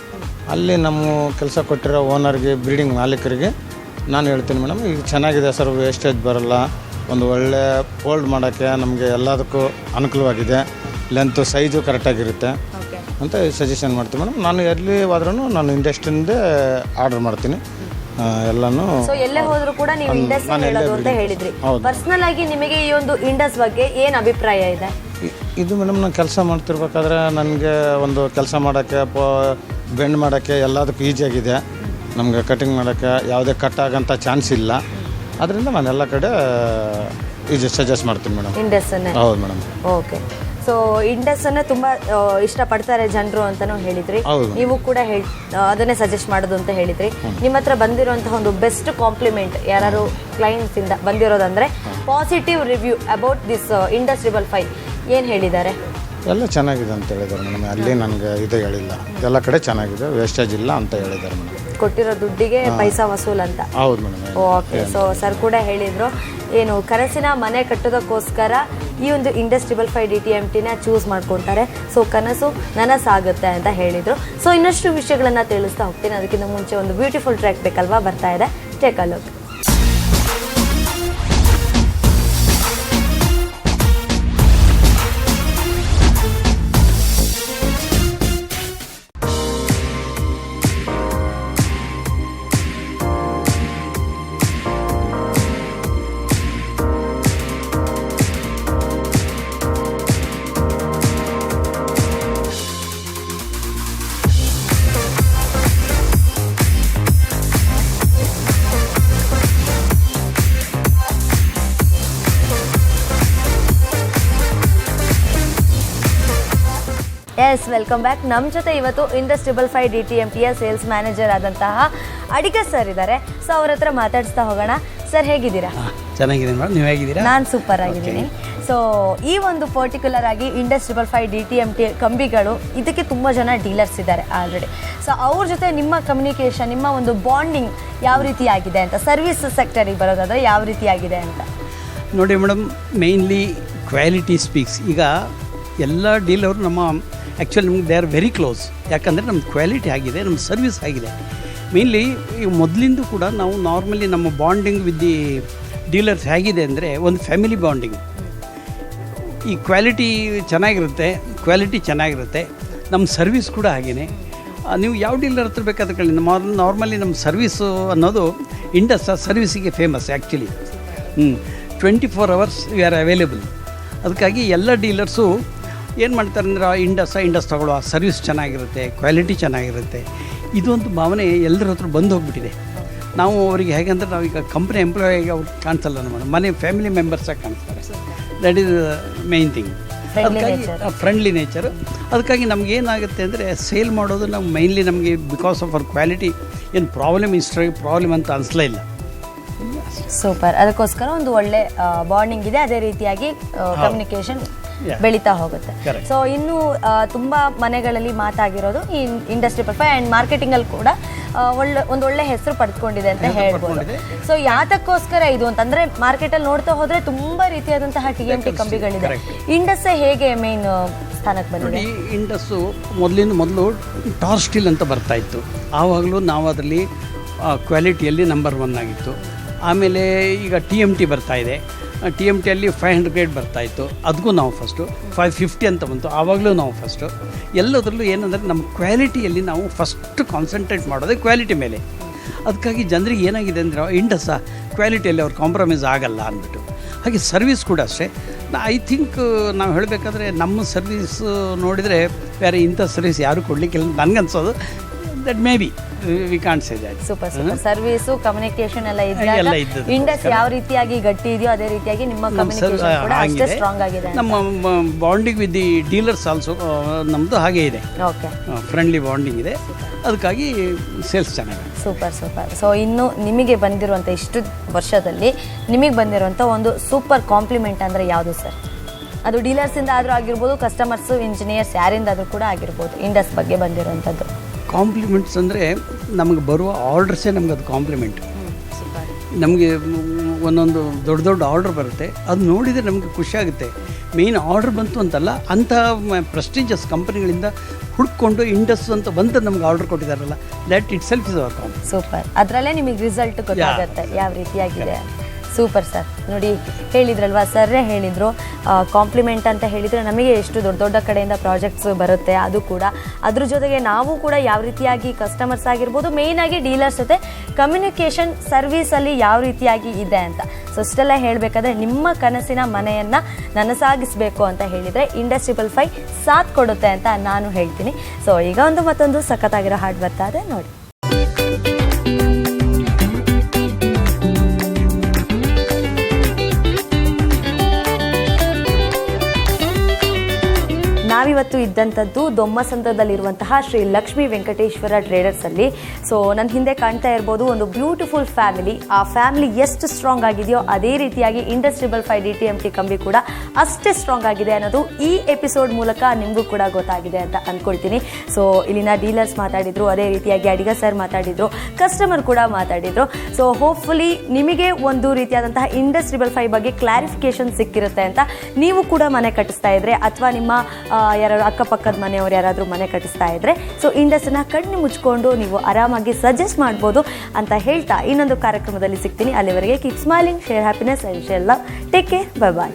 ಅಲ್ಲಿ ನಮ್ಮ ಕೆಲಸ ಕೊಟ್ಟಿರೋ ಓನರ್ಗೆ, ಬ್ರೀಡಿಂಗ್ ಮಾಲೀಕರಿಗೆ ನಾನು ಹೇಳ್ತೀನಿ ಮೇಡಮ್, ಈಗ ಚೆನ್ನಾಗಿದೆ ಸರ್, ವೇಸ್ಟೇಜ್ ಬರೋಲ್ಲ, ಒಂದು ಒಳ್ಳೆ ಫೋಲ್ಡ್ ಮಾಡೋಕ್ಕೆ ನಮಗೆ ಎಲ್ಲದಕ್ಕೂ ಅನುಕೂಲವಾಗಿದೆ, ಲೆಂತು ಸೈಜು ಕರೆಕ್ಟಾಗಿರುತ್ತೆ ಅಂತ ಸಜೆಷನ್ ಮಾಡ್ತೀನಿ ಮೇಡಮ್. ನಾನು ಎಲ್ಲಿ ಹೋದ್ರೂ ನಾನು ಇಂಡಸ್ಟ್ರಿಯಿಂದೇ ಆರ್ಡರ್ ಮಾಡ್ತೀನಿ ಎಲ್ಲನೂ. ಸೊ ಎಲ್ಲೇ ಹೋದ್ರು ಕೂಡ ನೀವು ಇಂಡಸ್ ಹೇಳೋದು ಅಂತ ಹೇಳಿದ್ರಿ. ಪರ್ಸನಲ್ ಆಗಿ ನಿಮಗೆ ಈ ಒಂದು ಇಂಡಸ್ ಬಗ್ಗೆ ಏನು ಅಭಿಪ್ರಾಯ ಇದೆ? ಇದು ಮೇಡಮ್ ನಾನು ಕೆಲಸ ಮಾಡ್ತಿರ್ಬೇಕಾದ್ರೆ ನನಗೆ ಒಂದು ಕೆಲಸ ಮಾಡೋಕ್ಕೆ ಬೆಂಡ್ ಮಾಡೋಕ್ಕೆ ಎಲ್ಲದಕ್ಕೂ ಈಸಿಯಾಗಿದೆ, ನಮಗೆ ಕಟಿಂಗ್ ಮಾಡೋಕ್ಕೆ ಯಾವುದೇ ಕಟ್ ಆಗೋಂಥ ಚಾನ್ಸ್ ಇಲ್ಲ, ಅದರಿಂದ ನಾನು ಎಲ್ಲ ಕಡೆ ಈಜಿ ಸಜೆಸ್ಟ್ ಮಾಡ್ತೀನಿ ಮೇಡಮ್. ಇಂಡಸ್ಸನ್ನೇ? ಹೌದು ಮೇಡಮ್. ಓಕೆ. ಸೊ ಇಂಡಸ್ಸನ್ನೇ ತುಂಬ ಇಷ್ಟಪಡ್ತಾರೆ ಜನರು ಅಂತಲೂ ಹೇಳಿದ್ರಿ, ನೀವು ಕೂಡ ಅದನ್ನೇ ಸಜೆಸ್ಟ್ ಮಾಡೋದು ಅಂತ ಹೇಳಿದ್ರಿ. ನಿಮ್ಮ ಹತ್ರ ಬಂದಿರುವಂತಹ ಒಂದು ಬೆಸ್ಟ್ ಕಾಂಪ್ಲಿಮೆಂಟ್ ಯಾರು ಕ್ಲೈಂಟ್ಸಿಂದ ಬಂದಿರೋದಂದರೆ positive review about this industrial 5 ಏನು ಹೇಳಿದ್ದಾರೆ? ಎಲ್ಲ ಚೆನ್ನಾಗಿದೆ ಅಂತ ಹೇಳಿದ್ದಾರೆ ಮೇಡಮ್. ಅಲ್ಲಿ ನನಗೆ ಇದು ಹೇಳಿಲ್ಲ, ಎಲ್ಲ ಕಡೆ ಚೆನ್ನಾಗಿದೆ, ವೇಸ್ಟೇಜ್ ಇಲ್ಲ ಅಂತ ಹೇಳಿದ್ದಾರೆ ಮೇಡಮ್. ಕೊಟ್ಟಿರೋ ದುಡ್ಡಿಗೆ ಪೈಸಾ ವಸೂಲ್ ಅಂತ. ಹೌದು ಮೇಡಮ್. ಓಕೆ. ಸೊ ಸರ್ ಕೂಡ ಹೇಳಿದರು ಏನು ಕನಸಿನ ಮನೆ ಕಟ್ಟೋದಕ್ಕೋಸ್ಕರ ಈ ಒಂದು ಇಂಡಸ್ಟ್ರಿಯಲ್ 5 DTMTನ ಚೂಸ್ ಮಾಡ್ಕೊತಾರೆ. ಸೊ ಕನಸು ನನಸಾಗುತ್ತೆ ಅಂತ ಹೇಳಿದರು. ಸೊ ಇನ್ನಷ್ಟು ವಿಷಯಗಳನ್ನು ತಿಳಿಸ್ತಾ ಹೋಗ್ತೀನಿ. ಅದಕ್ಕಿಂತ ಮುಂಚೆ ಒಂದು ಬ್ಯೂಟಿಫುಲ್ ಟ್ರ್ಯಾಕ್ ಬೇಕಲ್ವಾ, ಬರ್ತಾ ಇದೆ, take a look. Yes, welcome back. ನಮ್ಮ ಜೊತೆ ಇವತ್ತು ಇಂಡಸ್ಟ್ರಿಯಲ್ 5 DTMTಯ ಸೇಲ್ಸ್ ಮ್ಯಾನೇಜರ್ ಆದಂತಹ ಅಡಿಗ ಸರ್ ಇದ್ದಾರೆ. ಸೊ ಅವ್ರ ಹತ್ರ ಮಾತಾಡಿಸ್ತಾ ಹೋಗೋಣ. ಸರ್ ಹೇಗಿದ್ದೀರಾ? ಚೆನ್ನಾಗಿದ್ದೀನಿ ಮೇಡಮ್, ನೀವು ಹೇಗಿದ್ದೀರಾ? ನಾನು ಸೂಪರ್ ಆಗಿದ್ದೀನಿ. ಸೊ ಈ ಒಂದು ಪರ್ಟಿಕ್ಯುಲರ್ ಆಗಿ ಇಂಡಸ್ಟ್ರಿಯಲ್ 5 DTMT ಕಂಬಿಗಳು ಇದಕ್ಕೆ ತುಂಬ ಜನ ಡೀಲರ್ಸ್ ಇದ್ದಾರೆ ಆಲ್ರೆಡಿ. ಸೊ ಅವ್ರ ಜೊತೆ ನಿಮ್ಮ ಕಮ್ಯುನಿಕೇಷನ್, ನಿಮ್ಮ ಒಂದು ಬಾಂಡಿಂಗ್ ಯಾವ ರೀತಿ ಆಗಿದೆ ಅಂತ, ಸರ್ವಿಸ್ ಸೆಕ್ಟರಿಗೆ ಬರೋದಾದರೆ ಯಾವ ರೀತಿ ಆಗಿದೆ ಅಂತ? ನೋಡಿ ಮೇಡಮ್, ಮೇಯ್ನ್ಲಿ ಕ್ವಾಲಿಟಿ ಸ್ಪೀಕ್ಸ್. ಈಗ ಎಲ್ಲ ಡೀಲರು ನಮ್ಮ ಆ್ಯಕ್ಚುಲಿ ನಮ್ಗೆ ದೇ ಆರ್ ವೆರಿ ಕ್ಲೋಸ್. ಯಾಕಂದರೆ ನಮ್ಮ ಕ್ವಾಲಿಟಿ ಆಗಿದೆ, ನಮ್ಮ ಸರ್ವಿಸ್ ಆಗಿದೆ. ಮೇಯ್ನ್ಲಿ ಈಗ ಮೊದಲಿಂದ ಕೂಡ ನಾವು ನಾರ್ಮಲಿ ನಮ್ಮ ಬಾಂಡಿಂಗ್ ವಿತ್ ದಿ ಡೀಲರ್ಸ್ ಹೇಗಿದೆ ಅಂದರೆ ಒಂದು ಫ್ಯಾಮಿಲಿ ಬಾಂಡಿಂಗ್. ಈ ಕ್ವಾಲಿಟಿ ಚೆನ್ನಾಗಿರುತ್ತೆ, ನಮ್ಮ ಸರ್ವಿಸ್ ಕೂಡ ಹಾಗೆಯೇ. ನೀವು ಯಾವ ಡೀಲರ್ ಹತ್ರ ಬೇಕಾದ್ರೆ ಕೇಳಿ, ನಾರ್ಮಲಿ ನಮ್ಮ ಸರ್ವಿಸು ಅನ್ನೋದು ಇಂಡಸ್ ಸರ್ವಿಸಿಗೆ famous actually. 24 hours we are available. ಅದಕ್ಕಾಗಿ ಎಲ್ಲ ಡೀಲರ್ಸು ಏನು ಮಾಡ್ತಾರೆ ಅಂದರೆ ಇಂಡಸ್ ತಗೊಳ್ಳೋ, ಸರ್ವಿಸ್ ಚೆನ್ನಾಗಿರುತ್ತೆ, ಕ್ವಾಲಿಟಿ ಚೆನ್ನಾಗಿರುತ್ತೆ, ಇದೊಂದು ಭಾವನೆ ಎಲ್ಲರ ಹತ್ರ ಬಂದು ಹೋಗ್ಬಿಟ್ಟಿದೆ. ನಾವು ಅವರಿಗೆ ಹೇಗಂದ್ರೆ ನಾವೀಗ ಕಂಪ್ನಿ ಎಂಪ್ಲಾಯಿಗೆ ಅವ್ರು ಕಾಣಿಸಲ್ಲ, ನಮ್ಮ ಮನೆ ಫ್ಯಾಮಿಲಿ ಮೆಂಬರ್ಸಾಗಿ ಕಾಣಿಸ್ತಾರೆ. That is main thing. ಅದಕ್ಕಾಗಿ ಫ್ರೆಂಡ್ಲಿ ನೇಚರು. ಅದಕ್ಕಾಗಿ ನಮಗೇನಾಗುತ್ತೆ ಅಂದರೆ ಸೇಲ್ ಮಾಡೋದು ನಾವು ಮೈನ್ಲಿ ನಮಗೆ ಬಿಕಾಸ್ ಆಫ್ ಅವರ್ ಕ್ವಾಲಿಟಿ ಏನು ಪ್ರಾಬ್ಲಮ್ ಅಂತ ಅನಿಸ್ಲೇ ಇಲ್ಲ. ಸೂಪರ್. ಅದಕ್ಕೋಸ್ಕರ ಒಂದು ಒಳ್ಳೆ ಬಾಂಡಿಂಗ್ ಇದೆ, ಅದೇ ರೀತಿಯಾಗಿ ಕಮ್ಯುನಿಕೇಷನ್ ಬೆಳೀತಾ ಹೋಗುತ್ತೆ. ಸೊ ಇನ್ನು ತುಂಬ ಮನೆಗಳಲ್ಲಿ ಮಾತಾಗಿರೋದು ಈ ಇಂಡಸ್ಟ್ರಿಯಲ್ 5 ಆ್ಯಂಡ್ ಮಾರ್ಕೆಟಿಂಗಲ್ಲಿ ಕೂಡ ಒಂದೊಳ್ಳೆ ಹೆಸರು ಪಡೆದುಕೊಂಡಿದೆ ಅಂತ ಹೇಳ್ಬೋದು. ಸೊ ಯಾತಕ್ಕೋಸ್ಕರ ಇದು ಅಂತಂದರೆ ಮಾರ್ಕೆಟಲ್ಲಿ ನೋಡ್ತಾ ಹೋದರೆ ತುಂಬ ರೀತಿಯಾದಂತಹ TMT ಕಂಬಿಗಳಿದೆ. ಇಂಡಸ್ಸೇ ಹೇಗೆ ಮೇನ್ ಸ್ಥಾನಕ್ಕೆ ಬಂದಿದೆ? ಇಂಡಸ್ಸು ಮೊದಲು ಟಾರ್ ಸ್ಟೀಲ್ ಅಂತ ಬರ್ತಾಯಿತ್ತು. ಆವಾಗಲೂ ನಾವು ಅದರಲ್ಲಿ ಕ್ವಾಲಿಟಿಯಲ್ಲಿ ನಂಬರ್ 1 ಆಗಿತ್ತು. ಆಮೇಲೆ ಈಗ TMT ಬರ್ತಾಯಿದೆ. TMTಯಲ್ಲಿ 500 ಗ್ರೇಡ್ ಬರ್ತಾಯಿತ್ತು, ಅದಕ್ಕೂ ನಾವು ಫಸ್ಟು. 550 ಅಂತ ಬಂತು, ಆವಾಗಲೂ ನಾವು ಫಸ್ಟು. ಎಲ್ಲದರಲ್ಲೂ ಏನಂದರೆ ನಮ್ಮ ಕ್ವಾಲಿಟಿಯಲ್ಲಿ ನಾವು ಫಸ್ಟ್ ಕಾನ್ಸಂಟ್ರೇಟ್ ಮಾಡೋದೇ ಕ್ವಾಲಿಟಿ ಮೇಲೆ. ಅದಕ್ಕಾಗಿ ಜನರಿಗೆ ಏನಾಗಿದೆ ಅಂದರೆ ಇಂಡಸ್ಸ ಕ್ವಾಲಿಟಿಯಲ್ಲಿ ಅವ್ರು ಕಾಂಪ್ರಮೈಸ್ ಆಗಲ್ಲ ಅಂದ್ಬಿಟ್ಟು. ಹಾಗೆ ಸರ್ವಿಸ್ ಕೂಡ ಅಷ್ಟೇ. ಐ ಥಿಂಕ್ ನಾವು ಹೇಳಬೇಕಾದ್ರೆ ನಮ್ಮ ಸರ್ವಿಸ್ ನೋಡಿದರೆ ಬೇರೆ ಇಂಥ ಸರ್ವಿಸ್ ಯಾರೂ ಕೊಡಲಿಕ್ಕಿಲ್ಲ ನನಗನ್ಸೋದು. That may be we can't say that. Super. Service, communication ಎಲ್ಲ ಇದ್ದಾಗ ಇಂಡಸ್ ಯಾವ ರೀತಿಯಾಗಿ ಗಟ್ಟಿ ಇದೆಯೋ ಅದೇ ರೀತಿಯಾಗಿ ನಿಮ್ಮ ಕಮ್ಯುನಿಕೇಷನ್ ಕೂಡ ಅಷ್ಟೇ ಸ್ಟ್ರಾಂಗ್ ಆಗಿದೆ. ನಮ್ಮ bonding with the dealers also ನಮ್ಮದು ಹಾಗೆ ಇದೆ. ಓಕೆ, ಫ್ರೆಂಡ್ಲಿ ಬಾಂಡಿಂಗ್ ಇದೆ. ಅದಕ್ಕಾಗಿ ಸೇಲ್ಸ್ ಚೆನ್ನಾಗಿದೆ. ಸೂಪರ್. ಸೊ ಇನ್ನು ನಿಮಗೆ ಬಂದಿರುವಂಥ ಇಷ್ಟು ವರ್ಷದಲ್ಲಿ ನಿಮಗೆ ಬಂದಿರುವಂಥ ಒಂದು ಸೂಪರ್ ಕಾಂಪ್ಲಿಮೆಂಟ್ ಅಂದರೆ ಯಾವುದು ಸರ್? ಅದು ಡೀಲರ್ಸಿಂದ ಆದರೂ ಆಗಿರ್ಬೋದು, ಕಸ್ಟಮರ್ಸು, ಇಂಜಿನಿಯರ್ಸ್ ಯಾರಿಂದಾದರೂ ಕೂಡ ಆಗಿರ್ಬೋದು ಇಂಡಸ್ ಬಗ್ಗೆ ಬಂದಿರೋಂಥದ್ದು. ಕಾಂಪ್ಲಿಮೆಂಟ್ಸ್ ಅಂದರೆ ನಮಗೆ ಬರುವ ಆರ್ಡ್ರಸ್ಸೇ ನಮ್ಗೆ ಅದು ಕಾಂಪ್ಲಿಮೆಂಟ್. ನಮಗೆ ಒಂದೊಂದು ದೊಡ್ಡ ದೊಡ್ಡ ಆರ್ಡ್ರ್ ಬರುತ್ತೆ, ಅದು ನೋಡಿದರೆ ನಮಗೆ ಖುಷಿಯಾಗುತ್ತೆ. ಮೇಯ್ನ್ ಆರ್ಡ್ರ್ ಬಂತು ಅಂತಲ್ಲ, ಅಂಥ ಪ್ರೆಸ್ಟೀಜಿಯಸ್ ಕಂಪನಿಗಳಿಂದ ಹುಡ್ಕೊಂಡು ಇಂಡಸ್ ಅಂತ ಬಂದು ನಮ್ಗೆ ಆರ್ಡರ್ ಕೊಟ್ಟಿದ್ದಾರಲ್ಲ, that itself is our compliment. Super. ಅದರಲ್ಲೇ ನಿಮಗೆ ರಿಸಲ್ಟ್ ಗೊತ್ತಾಗುತ್ತೆ ಯಾವ ರೀತಿಯಾಗಿದೆ. Super sir. ನೋಡಿ ಹೇಳಿದ್ರಲ್ವಾ, ಸರ್ರೇ ಹೇಳಿದರು ಕಾಂಪ್ಲಿಮೆಂಟ್ ಅಂತ ಹೇಳಿದರೆ ನಮಗೆ ಎಷ್ಟು ದೊಡ್ಡ ದೊಡ್ಡ ಕಡೆಯಿಂದ ಪ್ರಾಜೆಕ್ಟ್ಸ್ ಬರುತ್ತೆ, ಅದು ಕೂಡ ಅದ್ರ ಜೊತೆಗೆ ನಾವು ಕೂಡ ಯಾವ ರೀತಿಯಾಗಿ ಕಸ್ಟಮರ್ಸ್ ಆಗಿರ್ಬೋದು, ಮೇಯ್ನಾಗಿ ಡೀಲರ್ಸ್ ಜೊತೆ ಕಮ್ಯುನಿಕೇಷನ್ ಸರ್ವೀಸಲ್ಲಿ ಯಾವ ರೀತಿಯಾಗಿ ಇದೆ ಅಂತ. ಸೊ ಅಷ್ಟೆಲ್ಲ ಹೇಳಬೇಕಾದ್ರೆ ನಿಮ್ಮ ಕನಸಿನ ಮನೆಯನ್ನು ನನಸಾಗಿಸಬೇಕು ಅಂತ ಹೇಳಿದರೆ ಇಂಡಸ್ 555 ಸಾಥ್ ಕೊಡುತ್ತೆ ಅಂತ ನಾನು ಹೇಳ್ತೀನಿ. ಸೊ ಈಗ ಮತ್ತೊಂದು ಸಖತ್ತಾಗಿರೋ ಹಾಡು ಬರ್ತಾ ಇದೆ ನೋಡಿ. ನಾವಿವತ್ತು ಇದ್ದಂಥದ್ದು ದೊಮ್ಮಸಂದ್ರದಲ್ಲಿರುವಂತಹ ಶ್ರೀ ಲಕ್ಷ್ಮೀ ವೆಂಕಟೇಶ್ವರ ಟ್ರೇಡರ್ಸಲ್ಲಿ. ಸೊ ನನ್ನ ಹಿಂದೆ ಕಾಣ್ತಾ ಇರ್ಬೋದು ಒಂದು ಬ್ಯೂಟಿಫುಲ್ ಫ್ಯಾಮಿಲಿ. ಆ ಫ್ಯಾಮಿಲಿ ಎಷ್ಟು ಸ್ಟ್ರಾಂಗ್ ಆಗಿದೆಯೋ ಅದೇ ರೀತಿಯಾಗಿ ಇಂಡಸ್ 555 DTMT ಕಂಬಿ ಕೂಡ ಅಷ್ಟೇ ಸ್ಟ್ರಾಂಗ್ ಆಗಿದೆ ಅನ್ನೋದು ಈ ಎಪಿಸೋಡ್ ಮೂಲಕ ನಿಮಗೂ ಕೂಡ ಗೊತ್ತಾಗಿದೆ ಅಂತ ಅಂದ್ಕೊಳ್ತೀನಿ. ಸೊ ಇಲ್ಲಿನ ಡೀಲರ್ಸ್ ಮಾತಾಡಿದರು, ಅದೇ ರೀತಿಯಾಗಿ ಅಡಿಗ ಸರ್ ಮಾತಾಡಿದರು, ಕಸ್ಟಮರ್ ಕೂಡ ಮಾತಾಡಿದರು. ಸೊ ಹೋಪ್ಫುಲಿ ನಿಮಗೆ ಒಂದು ರೀತಿಯಾದಂತಹ ಇಂಡಸ್ 555 ಬಗ್ಗೆ ಕ್ಲಾರಿಫಿಕೇಶನ್ ಸಿಕ್ಕಿರುತ್ತೆ ಅಂತ. ನೀವು ಕೂಡ ಮನೆ ಕಟ್ಟಿಸ್ತಾ ಇದ್ರೆ ಅಥವಾ ನಿಮ್ಮ ಯಾರು ಅಕ್ಕಪಕ್ಕದ ಮನೆಯವರು ಯಾರಾದರೂ ಮನೆ ಕಟ್ಟಿಸ್ತಾ ಇದ್ರೆ ಸೊ ಇಂಡಸ್ನ ಕಣ್ಣು ಮುಚ್ಕೊಂಡು ನೀವು ಆರಾಮಾಗಿ ಸಜೆಸ್ಟ್ ಮಾಡ್ಬೋದು ಅಂತ ಹೇಳ್ತಾ ಇನ್ನೊಂದು ಕಾರ್ಯಕ್ರಮದಲ್ಲಿ ಸಿಗ್ತೀನಿ. ಅಲ್ಲಿವರೆಗೆ keep smiling, share happiness and share love. Take care, bye bye.